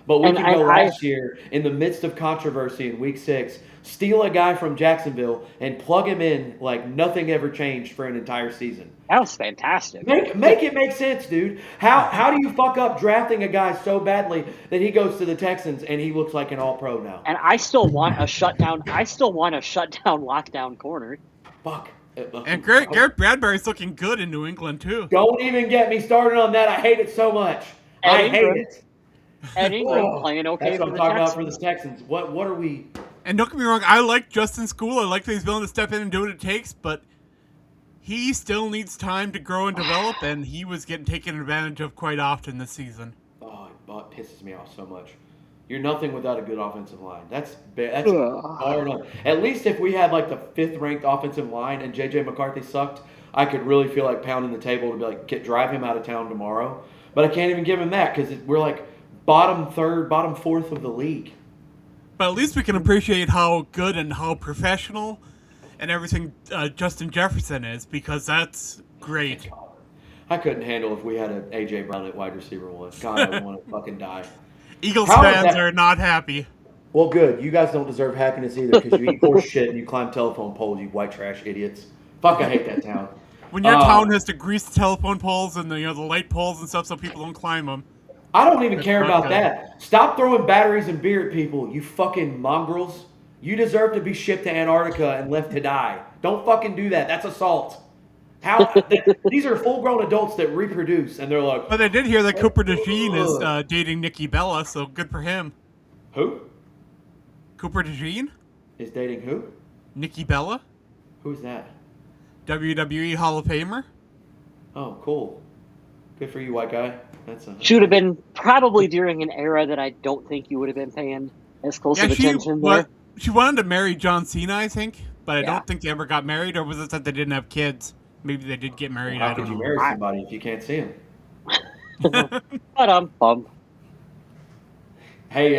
But we can go last year in the midst of controversy in Week 6, steal a guy from Jacksonville and plug him in like nothing ever changed for an entire season. That was fantastic. Make it make sense, dude. How do you fuck up drafting a guy so badly that he goes to the Texans and he looks like an all-pro now? And I still want a shutdown. Lockdown corner. Fuck. And Garrett Bradbury's looking good in New England too. Don't even get me started on that. I hate it so much. I hate it. Ed Ingram playing okay. That's what I'm talking about for the Texans. What are we? And don't get me wrong, I like Justin SKOL. I like that he's willing to step in and do what it takes, but he still needs time to grow and develop, and he was getting taken advantage of quite often this season. Oh, it pisses me off so much. You're nothing without a good offensive line. That's far enough. At least if we had like the 5th ranked offensive line and JJ McCarthy sucked, I could really feel like pounding the table to be like, drive him out of town tomorrow. But I can't even give him that because we're like bottom 3rd, bottom 4th of the league. But at least we can appreciate how good and how professional and everything Justin Jefferson is, because that's great. I couldn't handle if we had an A.J. Brown at wide receiver 1. God, I would want to fucking die. Eagles fans are not happy. Well, good. You guys don't deserve happiness either because you eat horse shit and you climb telephone poles, you white trash idiots. Fuck, I hate that town. When your town has to grease the telephone poles and the light poles and stuff so people don't climb them. I don't even care about that. Stop throwing batteries and beer at people, you fucking mongrels. You deserve to be shipped to Antarctica and left to die. Don't fucking do that. That's assault. These are full-grown adults that reproduce, and they're like... But I did hear that Cooper DeJean is dating Nikki Bella, so good for him. Who? Cooper DeJean? Is dating who? Nikki Bella. Who's that? WWE Hall of Famer. Oh, cool. Good for you, white guy. Should have been probably during an era that I don't think you would have been paying as close of attention there. She wanted to marry John Cena, I think, but I don't think they ever got married, or was it that they didn't have kids? Maybe they did get married. How could you marry somebody if you can't see him? But I'm bummed. Hey,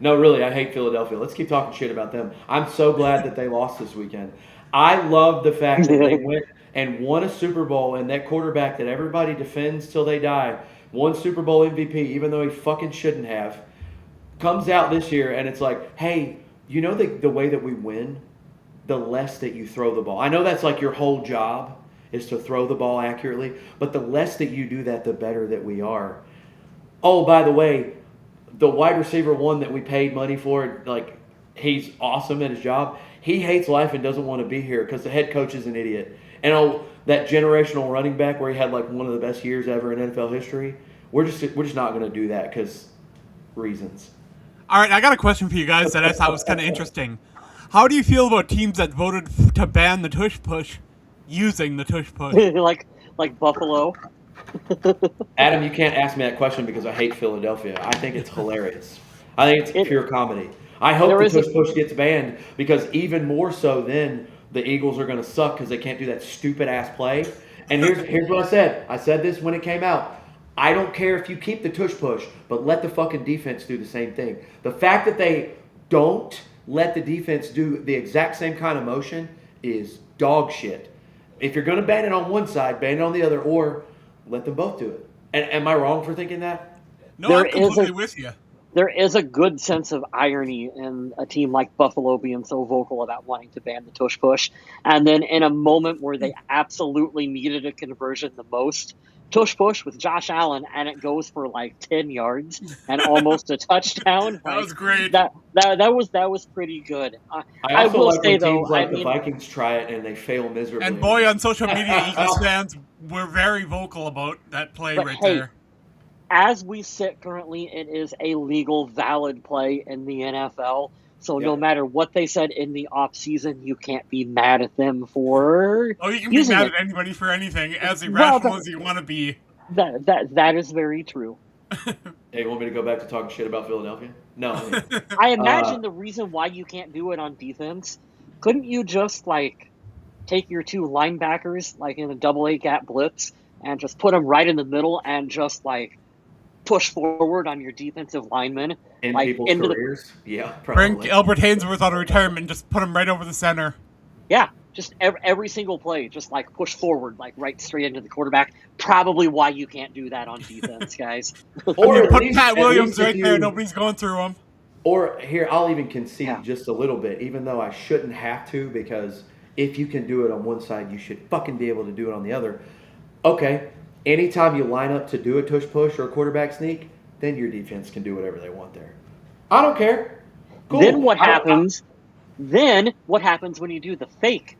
no, really, I hate Philadelphia. Let's keep talking shit about them. I'm so glad that they lost this weekend. I love the fact that they went and won a Super Bowl, and that quarterback that everybody defends till they die, won Super Bowl MVP, even though he fucking shouldn't have, comes out this year, and it's like, hey, you know the way that we win? The less that you throw the ball. I know that's like your whole job is to throw the ball accurately, but the less that you do that, the better that we are. Oh, by the way, the wide receiver 1 that we paid money for, like, he's awesome at his job. He hates life and doesn't want to be here because the head coach is an idiot. And that generational running back where he had like one of the best years ever in NFL history, we're just not going to do that because reasons. All right, I got a question for you guys that I thought was kind of interesting. How do you feel about teams that voted to ban the tush push using the tush push? like Buffalo. Adam, you can't ask me that question because I hate Philadelphia. I think it's hilarious. I think it's pure comedy. I hope the tush push gets banned because even more so then the Eagles are going to suck because they can't do that stupid ass play. And here's what I said. I said this when it came out. I don't care if you keep the tush push, but let the fucking defense do the same thing. The fact that they don't let the defense do the exact same kind of motion is dog shit. If you're going to ban it on one side, ban it on the other, or let them both do it. And am I wrong for thinking that? No, I'm completely with you. There is a good sense of irony in a team like Buffalo being so vocal about wanting to ban the tush push. And then in a moment where they absolutely needed a conversion the most, tush push with Josh Allen, and it goes for like 10 yards and almost a touchdown. That was great. That was pretty good. I will like say though, the Vikings try it and they fail miserably. And boy, on social media, Eagles fans were very vocal about that play there. As we sit currently, it is a legal, valid play in the NFL. So no matter what they said in the offseason, you can't be mad at them for you can be mad at anybody for anything, as irrational as you want to be. That is very true. Hey, you want me to go back to talking shit about Philadelphia? No. I imagine the reason why you can't do it on defense, couldn't you just like take your two linebackers like in a double A gap blitz and just put them right in the middle and just like push forward on your defensive linemen In like people's into careers? Yeah, Bring probably. Albert Hainsworth out of retirement and just put him right over the center. yeah, just every single play, just like push forward, like right straight into the quarterback. Probably why you can't do that on defense, guys. Or You at put least, Pat at Williams least if right there, you, nobody's going through him. or here, I'll even concede Yeah. just a little bit, even though I shouldn't have to, because if you can do it on one side, you should fucking be able to do it on the other. Okay, anytime you line up to do a tush push or a quarterback sneak, then your defense can do whatever they want there. I don't care. Cool. Then what I don't- happens? Then what happens when you do the fake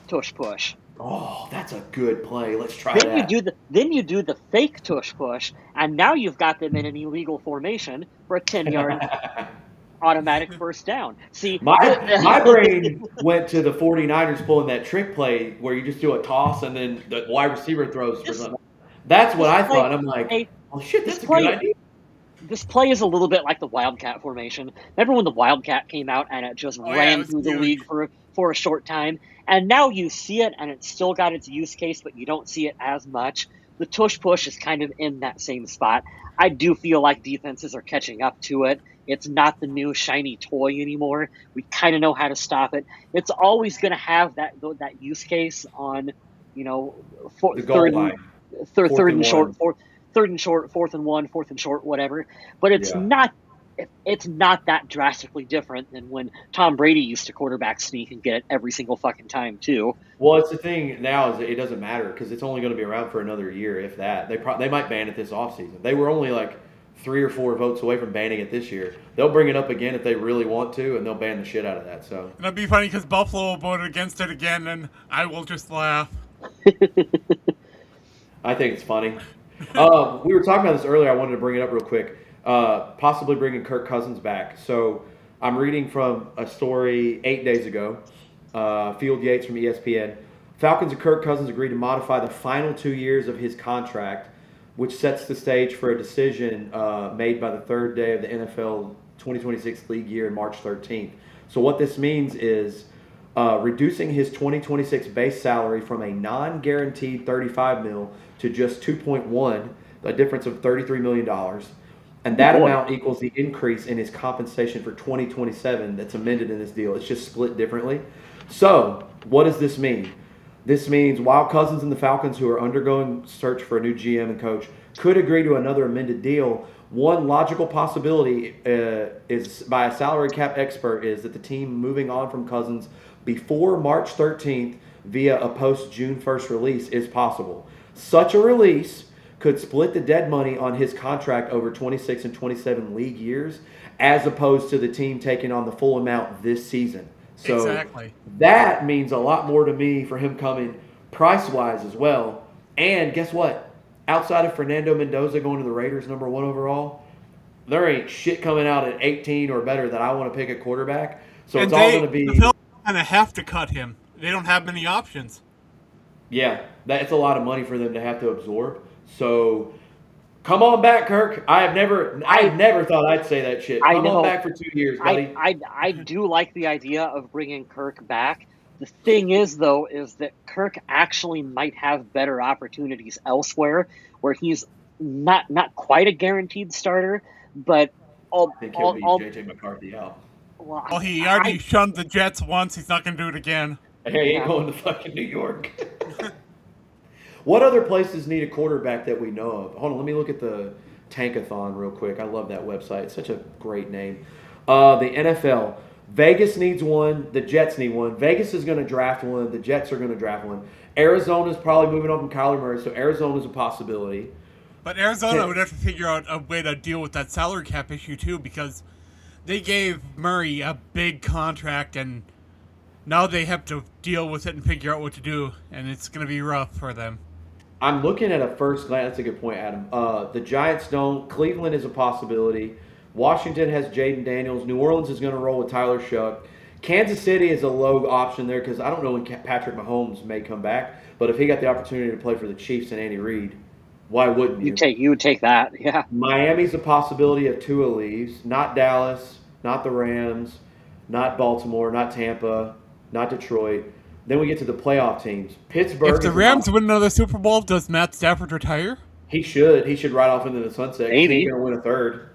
tush push? Oh, that's a good play. Let's try Then that. you do the fake tush push, and now you've got them in an illegal formation for a 10-yard automatic first down. See, My brain went to the 49ers pulling that trick play where you just do a toss and then the wide receiver throws for This- something. That's what this I play- thought. I'm like, hey, oh shit, this that's a play- good idea. This play is a little bit like the Wildcat formation. Remember when the Wildcat came out and it just Oh, yeah, ran it was through the huge. league for a short time? And now you see it and it's still got its use case, but you don't see it as much. The tush push is kind of in that same spot. I do feel like defenses are catching up to it. It's not the new shiny toy anymore. We kind of know how to stop it. It's always going to have that use case on, The goal line. third Fourth and and short, one. third and short, fourth and one, fourth and short, whatever. But it's Yeah. not that drastically different than when Tom Brady used to quarterback sneak and get it every single fucking time too. Well, it's the thing now is that it doesn't matter because it's only going to be around for another year, if that. They might ban it this offseason. They were only like 3 or 4 votes away from banning it this year. They'll bring it up again if they really want to, and they'll ban the shit out of that. So And it'd be funny because Buffalo will vote against it again, and I will just laugh. I think it's funny. We were talking about this earlier. I wanted to bring it up real quick. Possibly bringing Kirk Cousins back. So I'm reading from a story 8 days ago. Field Yates from ESPN. Falcons and Kirk Cousins agreed to modify the final 2 years of his contract, which sets the stage for a decision made by the third day of the NFL 2026 league year, March 13th. So what this means is reducing his 2026 base salary from a non-guaranteed $35 million to just 2.1, a difference of $33 million. And that amount equals the increase in his compensation for 2027 that's amended in this deal. It's just split differently. So what does this mean? This means while Cousins and the Falcons, who are undergoing search for a new GM and coach, could agree to another amended deal, one logical possibility is by a salary cap expert is that the team moving on from Cousins before March 13th via a post-June 1st release is possible. Such a release could split the dead money on his contract over 26 and 27 league years as opposed to the team taking on the full amount this season. So Exactly. that means a lot more to me for him coming price-wise as well. And guess what? Outside of Fernando Mendoza going to the Raiders number 1 overall, there ain't shit coming out at 18 or better that I want to pick a quarterback. So And it's all going to the be Phillies kind of have to cut him. They don't have many options. yeah, that's a lot of money for them to have to absorb. So come on back, Kirk. I never thought I'd say that shit. I Come know. on back for 2 years, buddy. I do like the idea of bringing Kirk back. The thing is, though, is that Kirk actually might have better opportunities elsewhere, where he's not quite a guaranteed starter, but I think he'll be JJ McCarthy out. Well, he already shunned the Jets once. He's not going to do it again. Hey, he ain't going to fucking New York. What other places need a quarterback that we know of? Hold on, let me look at the Tankathon real quick. I love that website. It's such a great name. The NFL. Vegas needs one. The Jets need one. Vegas is going to draft one. The Jets are going to draft one. Arizona's probably moving on from Kyler Murray, so Arizona's a possibility. But Arizona would have to figure out a way to deal with that salary cap issue, too, because they gave Murray a big contract, and now they have to deal with it and figure out what to do, and it's going to be rough for them. I'm looking at a first glance. That's a good point, Adam. The Giants don't. Cleveland is a possibility. Washington has Jaden Daniels. New Orleans is going to roll with Tyler Shuck. Kansas City is a low option there because I don't know when Patrick Mahomes may come back. But if he got the opportunity to play for the Chiefs and Andy Reid, Why wouldn't you? You would take that, yeah. Miami's a possibility if Tua leaves. Not Dallas, not the Rams, not Baltimore, not Tampa, not Detroit. Then we get to the playoff teams. If Pittsburgh the is Rams win another Super Bowl, does Matt Stafford retire? he should. He should ride off into the sunset. He ain't Maybe. gonna win a third.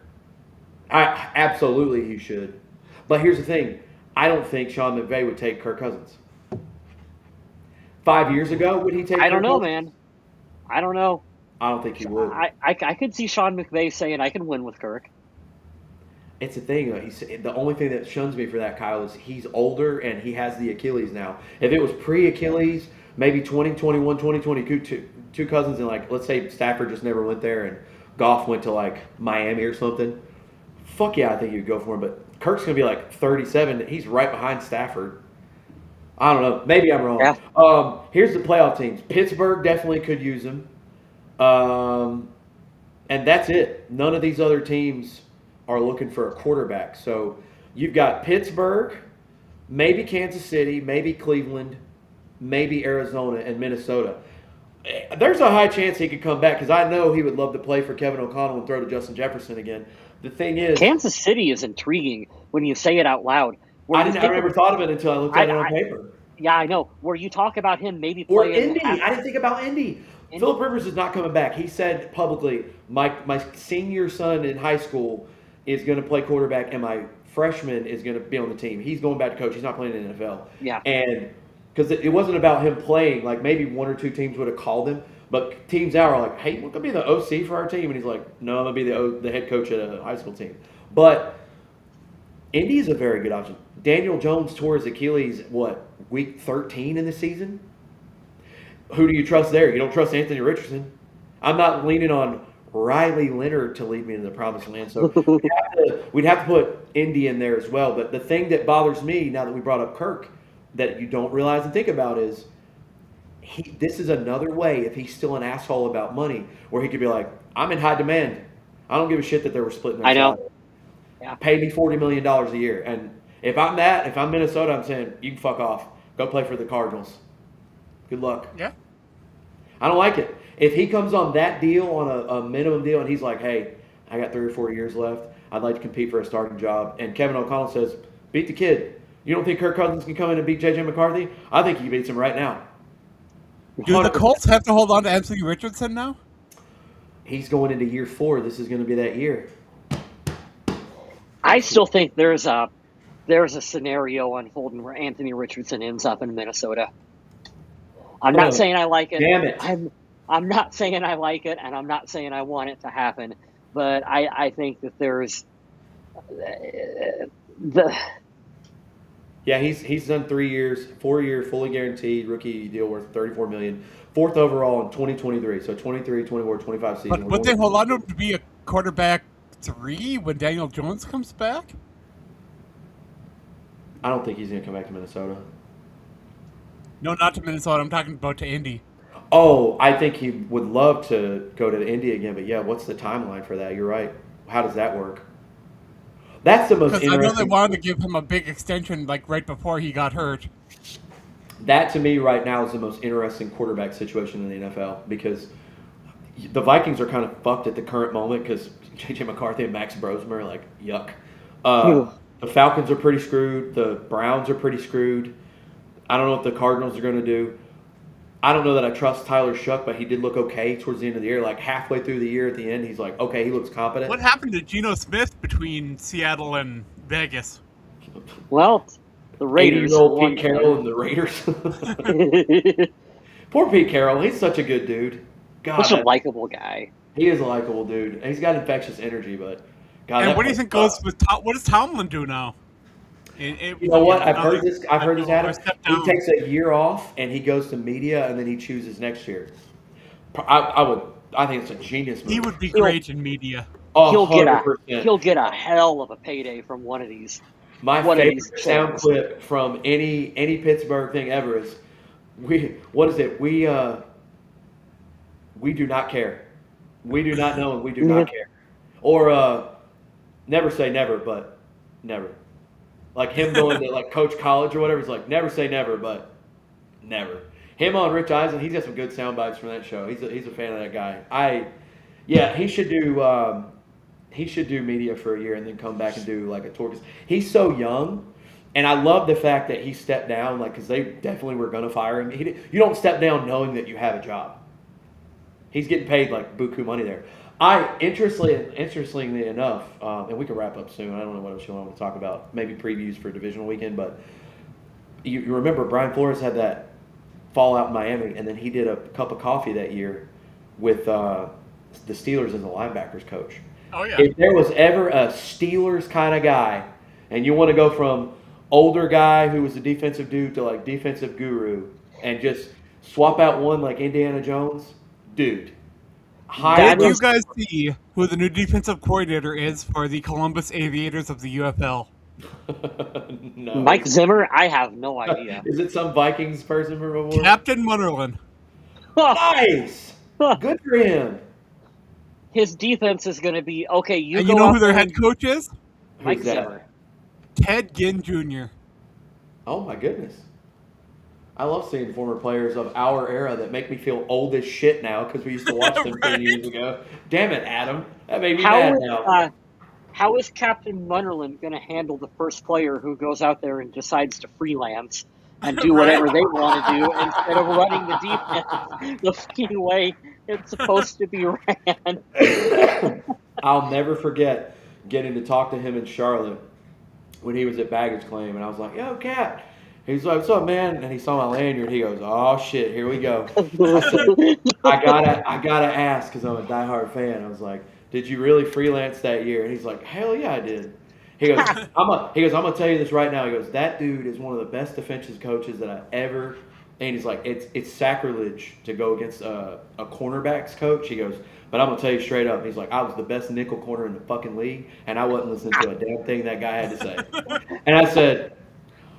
Absolutely he should. But here's the thing. I don't think Sean McVay would take Kirk Cousins. 5 years ago, would he take I don't Kirk know, Cousins? man. I don't know. I don't think he would. I could see Sean McVay saying I can win with Kirk. It's the thing. The only thing that shuns me for that, Kyle, is he's older and he has the Achilles now. If it was pre-Achilles, maybe 2021, 2022, two Cousins, and like let's say Stafford just never went there and Goff went to like Miami or something. Fuck yeah, I think you'd go for him. But Kirk's gonna be like 37. He's right behind Stafford. I don't know. Maybe I'm wrong. Yeah. Here's the playoff teams. Pittsburgh definitely could use him. And that's it. None of these other teams are looking for a quarterback. So you've got Pittsburgh, maybe Kansas City, maybe Cleveland, maybe Arizona, and Minnesota. There's a high chance he could come back because I know he would love to play for Kevin O'Connell and throw to Justin Jefferson again. The thing is, Kansas City is intriguing when you say it out loud. I never thought of it until I looked at it on paper. Yeah, I know. Where you talk about him maybe Or playing. Indy. I didn't think about Indy. Philip Rivers is not coming back. He said publicly, my senior son in high school is going to play quarterback, and my freshman is going to be on the team. He's going back to coach. He's not playing in the NFL. Yeah. And because it wasn't about him playing, like maybe one or two teams would have called him, but teams now are like, hey, we're going to be the OC for our team. And he's like, no, I'm going to be the head coach at a high school team. But Indy is a very good option. Daniel Jones tore his Achilles, week 13 in the season? Who do you trust there? You don't trust Anthony Richardson. I'm not leaning on Riley Leonard to lead me into the promised land. So we'd have to put Indy in there as well. But the thing that bothers me now that we brought up Kirk that you don't realize and think about is this is another way, if he's still an asshole about money, where he could be like, I'm in high demand. I don't give a shit that they were splitting their I know. salary. Yeah. Pay me $40 million a year. And if I'm Minnesota, I'm saying, you can fuck off. Go play for the Cardinals. Good luck. Yeah. I don't like it. If he comes on that deal, on a minimum deal, and he's like, hey, I got 3 or 4 years left. I'd like to compete for a starting job. And Kevin O'Connell says, beat the kid. You don't think Kirk Cousins can come in and beat J.J. McCarthy? I think he beats him right now. Do the Colts have to hold on to Anthony Richardson now? He's going into year 4. This is going to be that year. I still think there's a scenario unfolding where Anthony Richardson ends up in Minnesota. I'm not saying I like it. Damn it. I'm not saying I like it, and I'm not saying I want it to happen. But I think that there's Yeah, he's done 3 years, 4-year, fully guaranteed rookie deal worth $34 million. 4th overall in 2023. So 23, 24, 25 season. But would they hold on to him to be a quarterback 3 when Daniel Jones comes back? I don't think he's going to come back to Minnesota. No, not to Minnesota. I'm talking about to Indy. Oh, I think he would love to go to Indy again, but yeah, what's the timeline for that? You're right. How does that work? That's the most Because I interesting. know they wanted to give him a big extension like right before he got hurt. That to me right now is the most interesting quarterback situation in the NFL because the Vikings are kind of fucked at the current moment because J.J. McCarthy and Max Brosmer are like, yuck. The Falcons are pretty screwed. The Browns are pretty screwed. I don't know what the Cardinals are going to do. I don't know that I trust Tyler Shuck, but he did look okay towards the end of the year. Like halfway through the year at the end, he's like, okay, he looks competent. What happened to Geno Smith between Seattle and Vegas? well, the Raiders. 80-year-old Pete Carroll and the Raiders. Poor Pete Carroll. He's such a good dude. God, Such a likable guy. he is a likable dude. He's got infectious energy, but God. And what do you think goes with what does Tomlin do now? You know what? I've heard this, Adam. Step He down. takes a year off and he goes to media and then he chooses next year. I think it's a genius move. He would be great in media. He'll 100%. get a hell of a payday from one of these. My one of favorite these sound channels. clip from any Pittsburgh thing ever is we do not care. We do not know and we do not care. Or never say never, but never. Like him going to like coach college or whatever. It's like never say never, but never. Him on Rich Eisen, he's got some good sound bites from that show. He's a fan of that guy. Yeah, he should do media for a year and then come back and do like a tour. 'Cause he's so young, and I love the fact that he stepped down, like because they definitely were gonna fire him. You don't step down knowing that you have a job. He's getting paid like buku money there. Interestingly enough, and we can wrap up soon. I don't know what else you want to talk about. Maybe previews for divisional weekend, but you remember Brian Flores had that fallout in Miami, and then he did a cup of coffee that year with the Steelers as a linebackers coach. Oh yeah. If there was ever a Steelers kind of guy, and you want to go from older guy who was a defensive dude to like defensive guru, and just swap out one like Indiana Jones, dude. Did you guys see who the new defensive coordinator is for the Columbus Aviators of the UFL? No. Mike Zimmer? I have no idea. Is it some Vikings person from before? Captain Munnerlyn. Nice. Good for him. His defense is going to be okay. And you know who their head coach is? Mike Who's that? Zimmer. Ted Ginn Jr. Oh my goodness. I love seeing former players of our era that make me feel old as shit now because we used to watch them 10 years ago. Damn it, Adam. That made me mad now. How is Captain Munnerlyn going to handle the first player who goes out there and decides to freelance and do whatever they want to do instead of running the defense the fucking way it's supposed to be ran? I'll never forget getting to talk to him in Charlotte when he was at Baggage Claim, and I was like, "Yo, Cap." He's like, "What's up, man?" And he saw my lanyard. He goes, "Oh shit, here we go." I said, I gotta ask because I'm a diehard fan. I was like, "Did you really freelance that year?" And he's like, "Hell yeah, I did." He goes, I'm gonna tell you this right now. He goes, "That dude is one of the best defensive coaches that I ever." And he's like, "It's sacrilege to go against a cornerbacks coach." He goes, "But I'm gonna tell you straight up." He's like, "I was the best nickel corner in the fucking league, and I wasn't listening to a damn thing that guy had to say." And I said,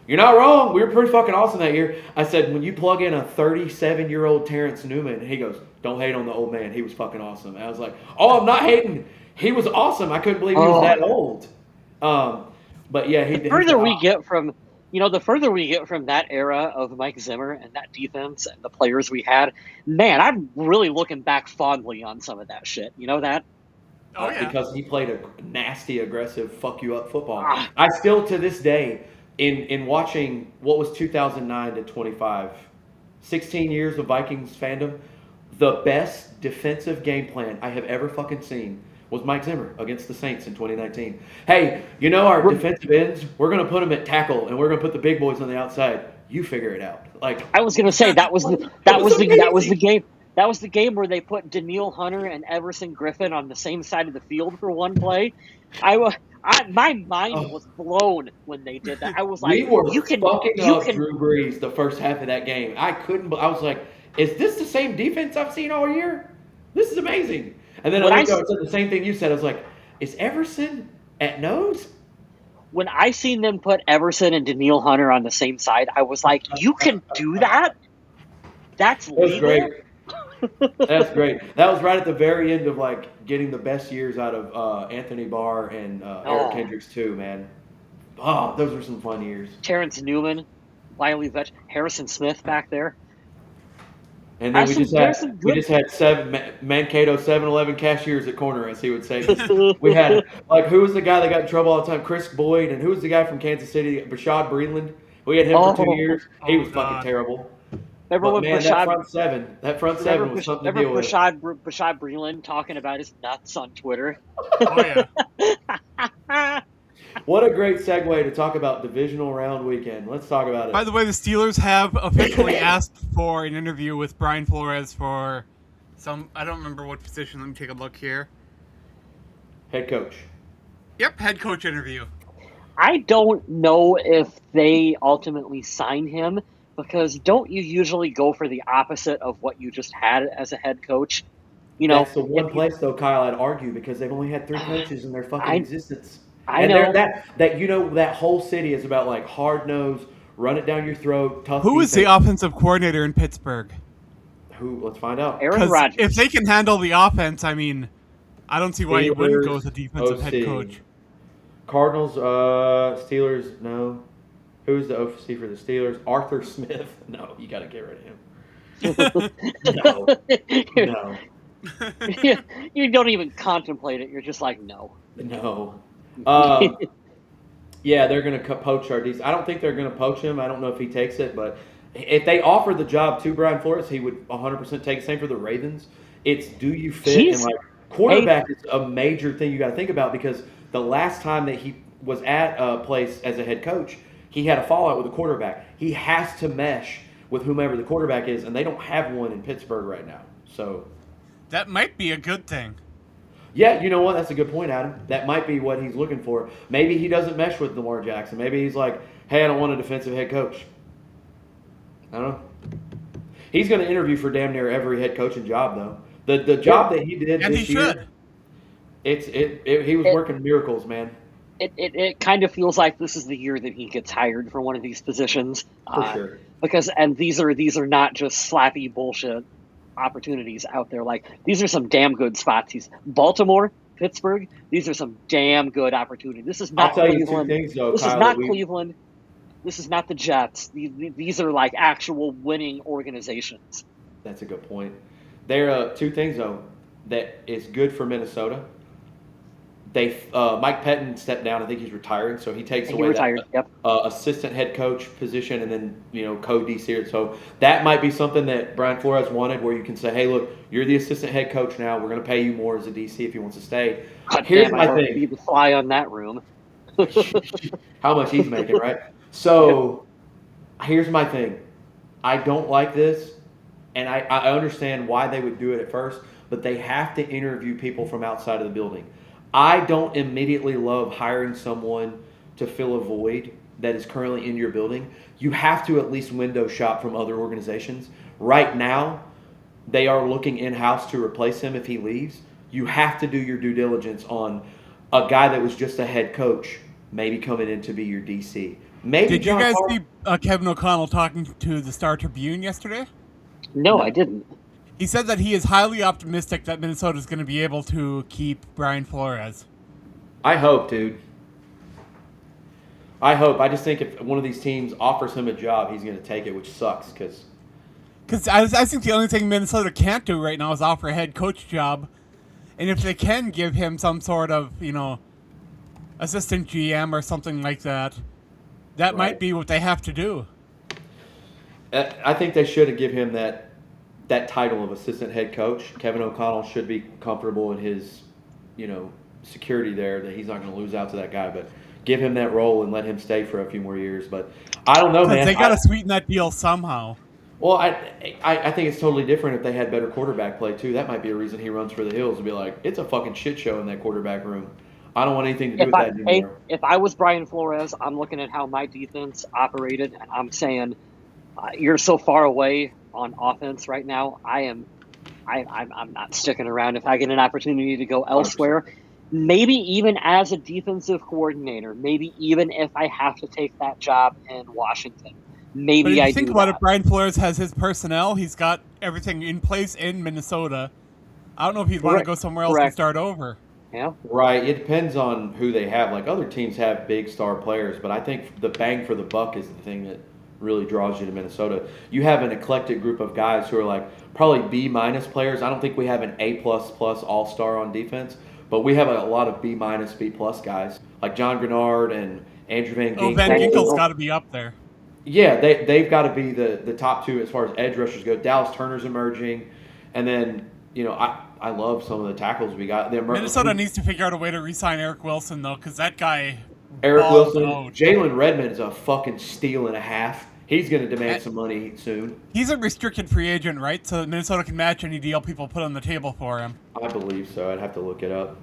"You're not wrong. We were pretty fucking awesome that year." I said, "When you plug in a 37-year-old Terrence Newman," he goes, "Don't hate on the old man. He was fucking awesome." And I was like, "Oh, I'm not hating. He was awesome. I couldn't believe he was that old." But yeah, the further we get from that era of Mike Zimmer and that defense and the players we had, man, I'm really looking back fondly on some of that shit. You know that? Oh yeah. Because he played a nasty, aggressive, fuck you up football. I still, to this day, in watching what was 2009 to 25, 16 years of Vikings fandom, the best defensive game plan I have ever fucking seen was Mike Zimmer against the Saints in 2019. Hey, you know our defensive ends? We're going to put them at tackle, and we're going to put the big boys on the outside. You figure it out. Like I was going to say that was the game. That was the game where they put Daniil Hunter and Everson Griffin on the same side of the field for one play. My mind was blown when they did that. I was like, we were fucking up Drew Brees the first half of that game. I was like, is this the same defense I've seen all year? This is amazing. And then I said the same thing you said. I was like, is Everson at nose? When I seen them put Everson and Daniil Hunter on the same side, I was like, you can do that? That's legal? Great. That's great. That was right at the very end of like getting the best years out of Anthony Barr and Eric Kendricks too, man. Oh, those were some fun years. Terrence Newman, Wiley Vetch, Harrison Smith back there. And then we just had Mankato 7-Eleven cashiers at corner, as he would say. We had like who was the guy that got in trouble all the time? Chris Boyd, and who was the guy from Kansas City? Bashad Breeland. We had him for 2 years. He was fucking terrible. Remember when that front seven was something to deal with. Bashad Breeland talking about his nuts on Twitter? Oh yeah. What a great segue to talk about divisional round weekend. Let's talk about it. By the way, the Steelers have officially asked for an interview with Brian Flores for I don't remember what position. Let me take a look here. Head coach. Yep, head coach interview. I don't know if they ultimately sign him because don't you usually go for the opposite of what you just had as a head coach? You know, that's the one place though, Kyle, I'd argue because they've only had 3 coaches in their fucking existence. I know that whole city is about like hard nosed, run it down your throat, tough. Who is the offensive coordinator in Pittsburgh? Let's find out. Aaron Rodgers. If they can handle the offense, I mean, I don't see why you wouldn't go with a defensive head coach. Cardinals, Steelers, no. Who's the OC for the Steelers? Arthur Smith. No, you got to get rid of him. No, no, You don't even contemplate it. You're just like, no. no. Yeah, they're going to poach our DC. I don't think they're going to poach him. I don't know if he takes it, but if they offer the job to Brian Flores, he would 100% take it. Same for the Ravens. It's do you fit? And like quarterback is a major thing you got to think about because the last time that he was at a place as a head coach, he had a fallout with the quarterback. He has to mesh with whomever the quarterback is, and they don't have one in Pittsburgh right now. So that might be a good thing. Yeah, you know what? That's a good point, Adam. That might be what he's looking for. Maybe he doesn't mesh with Lamar Jackson. Maybe he's like, hey, I don't want a defensive head coach. I don't know. He's going to interview for damn near every head coaching job, though. The job that he did and this he year, he was working miracles, man. It kind of feels like this is the year that he gets hired for one of these positions. For sure. Because these are not just slappy bullshit opportunities out there. Like these are some damn good spots. Baltimore, Pittsburgh. These are some damn good opportunities. This is not Cleveland. This is not Cleveland. This is not the Jets. These are like actual winning organizations. That's a good point. There are two things though that is good for Minnesota. Mike Pettin stepped down. I think he's retiring, so he takes away that assistant head coach position, and then co-DC. So that might be something that Brian Flores wanted, where you can say, "Hey, look, you're the assistant head coach now. We're going to pay you more as a DC if he wants to stay." Here's my thing: be the fly on that room. How much he's making, right? So here's my thing: I don't like this, and I understand why they would do it at first, but they have to interview people from outside of the building. I don't immediately love hiring someone to fill a void that is currently in your building. You have to at least window shop from other organizations. Right now, they are looking in-house to replace him if he leaves. You have to do your due diligence on a guy that was just a head coach maybe coming in to be your DC. Did you guys see Kevin O'Connell talking to the Star Tribune yesterday? No, I didn't. He said that he is highly optimistic that Minnesota is going to be able to keep Brian Flores. I hope, dude. I hope. I just think if one of these teams offers him a job, he's going to take it, which sucks because I think the only thing Minnesota can't do right now is offer a head coach job. And if they can give him some sort of, assistant GM or something like that, that might be what they have to do. I think they should have given him that title of assistant head coach. Kevin O'Connell should be comfortable in his, security there that he's not going to lose out to that guy. But give him that role and let him stay for a few more years. But I don't know, man. They got to sweeten that deal somehow. Well, I think it's totally different if they had better quarterback play too. That might be a reason he runs for the hills and be like, it's a fucking shit show in that quarterback room. I don't want anything to do with that anymore. If I was Brian Flores, I'm looking at how my defense operated, and I'm saying, you're so far away on offense right now. I'm not sticking around. If I get an opportunity to go elsewhere, maybe even as a defensive coordinator, maybe even if I have to take that job in Washington, maybe but if I you think about it, Brian Flores has his personnel. He's got everything in place in Minnesota. I don't know if he'd want to go somewhere else and start over. Yeah. Right. It depends on who they have. Like other teams have big star players, but I think the bang for the buck is the thing that really draws you to Minnesota. You have an eclectic group of guys who are like probably B- players. I don't think we have an A++ all-star on defense, but we have a lot of B-, B+ guys like John Grenard and Andrew Van Ginkel. Oh, Van Ginkel's got to be up there. Yeah, they've got to be the top two as far as edge rushers go. Dallas Turner's emerging, and then I love some of the tackles we got. Minnesota needs to figure out a way to re-sign Eric Wilson though, because that guy. Eric Wilson, Jalen Redmond is a fucking steal and a half. He's going to demand some money soon. He's a restricted free agent, right? So Minnesota can match any deal people put on the table for him. I believe so. I'd have to look it up.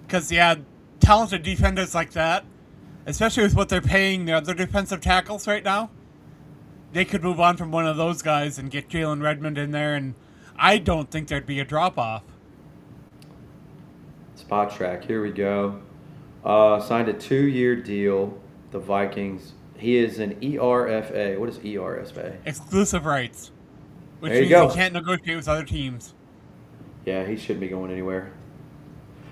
Because, talented defenders like that, especially with what they're paying their other defensive tackles right now, they could move on from one of those guys and get Jalen Redmond in there, and I don't think there'd be a drop-off. Spot track. Here we go. Signed a 2-year deal. The Vikings. He is an ERFA. What is ERFA? Exclusive rights. Which there you means go. He can't negotiate with other teams. Yeah, he shouldn't be going anywhere.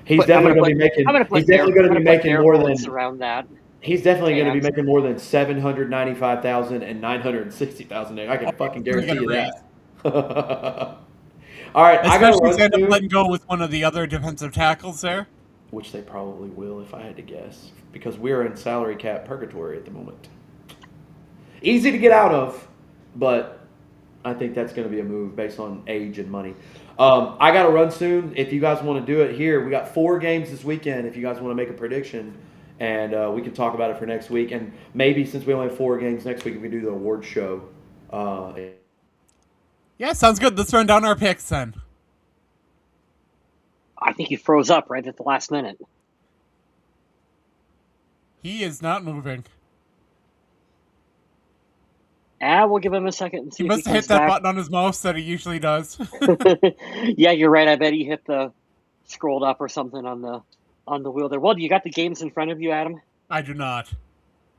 He's definitely going to be making. He's definitely going to be making more than around that. He's definitely going to be And making more than 795,000 and 960,000. I can fucking We're gonna guarantee get a you raise. that. All right, I got to Especially if run they end up soon. letting go with one of the other defensive tackles there. Which they probably will, if I had to guess, because we're in salary cap purgatory at the moment. Easy to get out of, but I think that's going to be a move based on age and money. I got to run soon. If you guys want to do it here, we got 4 games this weekend. If you guys want to make a prediction, and we can talk about it for next week. And maybe since we only have 4 games next week, we can do the award show. Yeah, sounds good. Let's run down our picks then. I think he froze up right at the last minute. He is not moving. We'll give him a second and see He if he must have hit comes that back. button on his mouse that he usually does. Yeah, you're right. I bet he hit the scrolled up or something on the wheel there. Well, you got the games in front of you, Adam? I do not.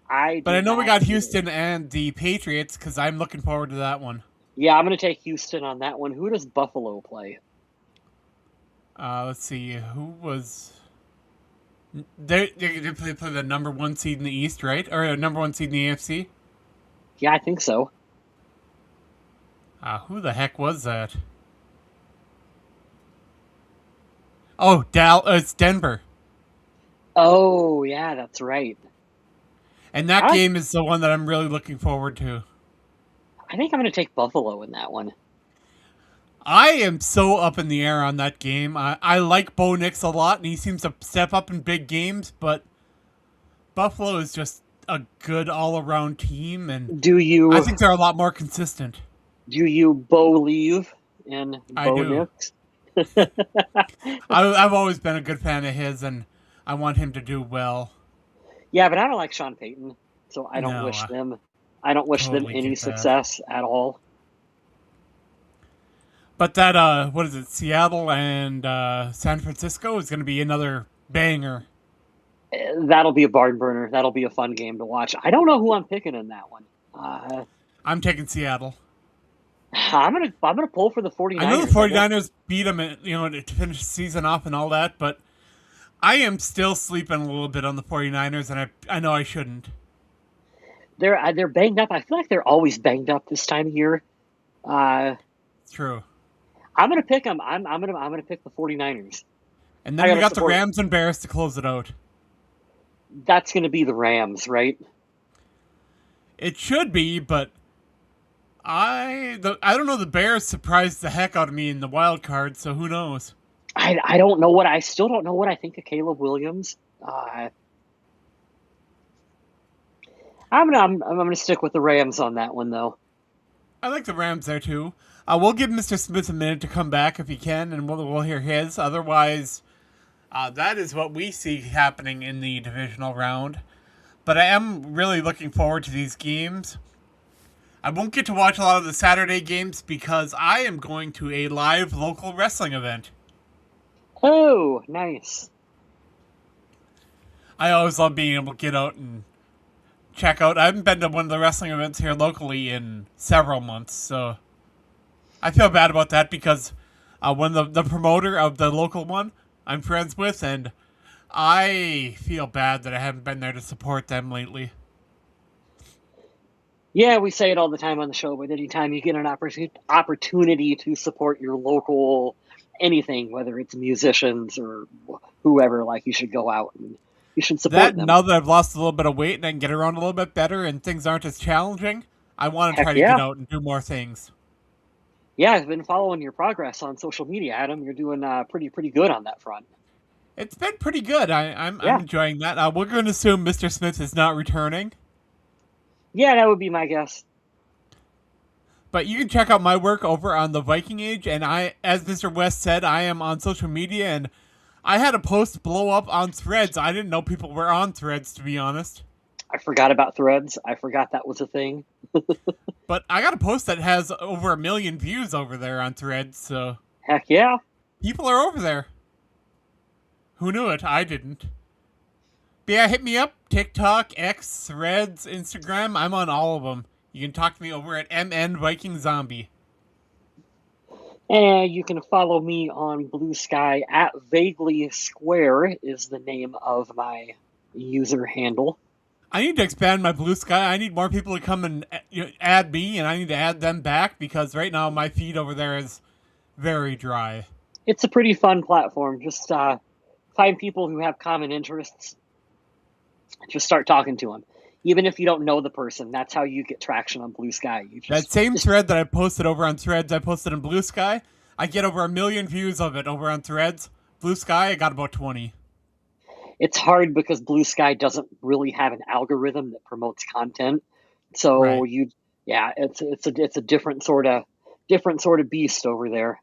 I But I know we not got either. Houston and the Patriots because I'm looking forward to that one. Yeah, I'm going to take Houston on that one. Who does Buffalo play? Let's see. Who was... They play the number 1 seed in the East, right? Or number 1 seed in the AFC? Yeah, I think so. Who the heck was that? Oh, it's Denver. Oh, yeah, that's right. And that I- game is the one that I'm really looking forward to. I think I'm going to take Buffalo in that one. I am so up in the air on that game. I like Bo Nix a lot, and he seems to step up in big games, but Buffalo is just a good all-around team, and Do you I think they're a lot more consistent. believe in I Bo do. Nix? I've always been a good fan of his, and I want him to do well. Yeah, but I don't like Sean Payton, so I don't No, wish them. I don't wish them totally any get that. success at all. But that, what is it, Seattle and San Francisco is going to be another banger. That'll be a barn burner. That'll be a fun game to watch. I don't know who I'm picking in that one. I'm taking Seattle. I'm gonna pull for the 49ers. I know the 49ers beat them, to finish the season off and all that, but I am still sleeping a little bit on the 49ers, and I know I shouldn't. They're banged up. I feel like they're always banged up this time of year. It's true. I'm gonna pick them. I'm gonna pick the 49ers. And I then we gotta got the support- Rams and Bears to close it out. That's gonna be the Rams, right? It should be, but I don't know. The Bears surprised the heck out of me in the wild card, so who knows? I don't know I still don't know what I think of Caleb Williams. I'm gonna stick with the Rams on that one though. I like the Rams there too. We'll give Mr. Smith a minute to come back if he can, and we'll hear his. Otherwise, that is what we see happening in the divisional round. But I am really looking forward to these games. I won't get to watch a lot of the Saturday games because I am going to a live local wrestling event. Oh, nice. I always love being able to get out and check out. I haven't been to one of the wrestling events here locally in several months, so I feel bad about that because when the promoter of the local one I'm friends with, and I feel bad that I haven't been there to support them lately. Yeah, we say it all the time on the show, but anytime you get an opportunity to support your local anything, whether it's musicians or whoever, like you should go out and you should support That, them. now that I've lost a little bit of weight and I can get around a little bit better and things aren't as challenging, I want to Heck try to yeah. get out and do more things. Yeah, I've been following your progress on social media, Adam. You're doing pretty good on that front. It's been pretty good. I'm Yeah. enjoying that. We're going to assume Mr. Smith is not returning. Yeah, that would be my guess. But you can check out my work over on the Viking Age, and as Mr. West said, I am on social media, and I had a post blow up on Threads. I didn't know people were on Threads, to be honest. I forgot about Threads. I forgot that was a thing. But I got a post that has over 1 million views over there on Threads, so Heck yeah. people are over there. Who knew it? I didn't. But yeah, hit me up. TikTok, X, Threads, Instagram. I'm on all of them. You can talk to me over at MN Viking Zombie. And you can follow me on Blue Sky at Vaguely Square is the name of my user handle. I need to expand my Blue Sky. I need more people to come and add me, and I need to add them back because right now my feed over there is very dry. It's a pretty fun platform. Just find people who have common interests. Just start talking to them. Even if you don't know the person, that's how you get traction on Blue Sky. That same thread that I posted over on Threads, I posted in Blue Sky. I get over 1 million views of it over on Threads. Blue Sky, I got about 20. It's hard because Blue Sky doesn't really have an algorithm that promotes content. So Right. it's a different sort of beast over there.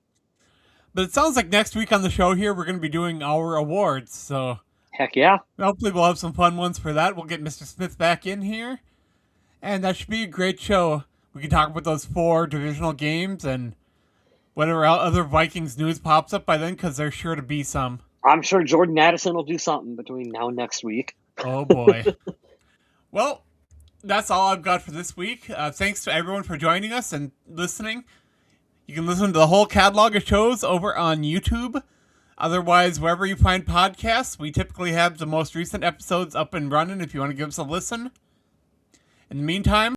But it sounds like next week on the show here, we're going to be doing our awards. So Heck yeah. hopefully we'll have some fun ones for that. We'll get Mr. Smith back in here. And that should be a great show. We can talk about those 4 divisional games and whatever other Vikings news pops up by then, because there's sure to be some. I'm sure Jordan Addison will do something between now and next week. Oh, boy. Well, that's all I've got for this week. Thanks to everyone for joining us and listening. You can listen to the whole catalog of shows over on YouTube. Otherwise, wherever you find podcasts, we typically have the most recent episodes up and running if you want to give us a listen. In the meantime,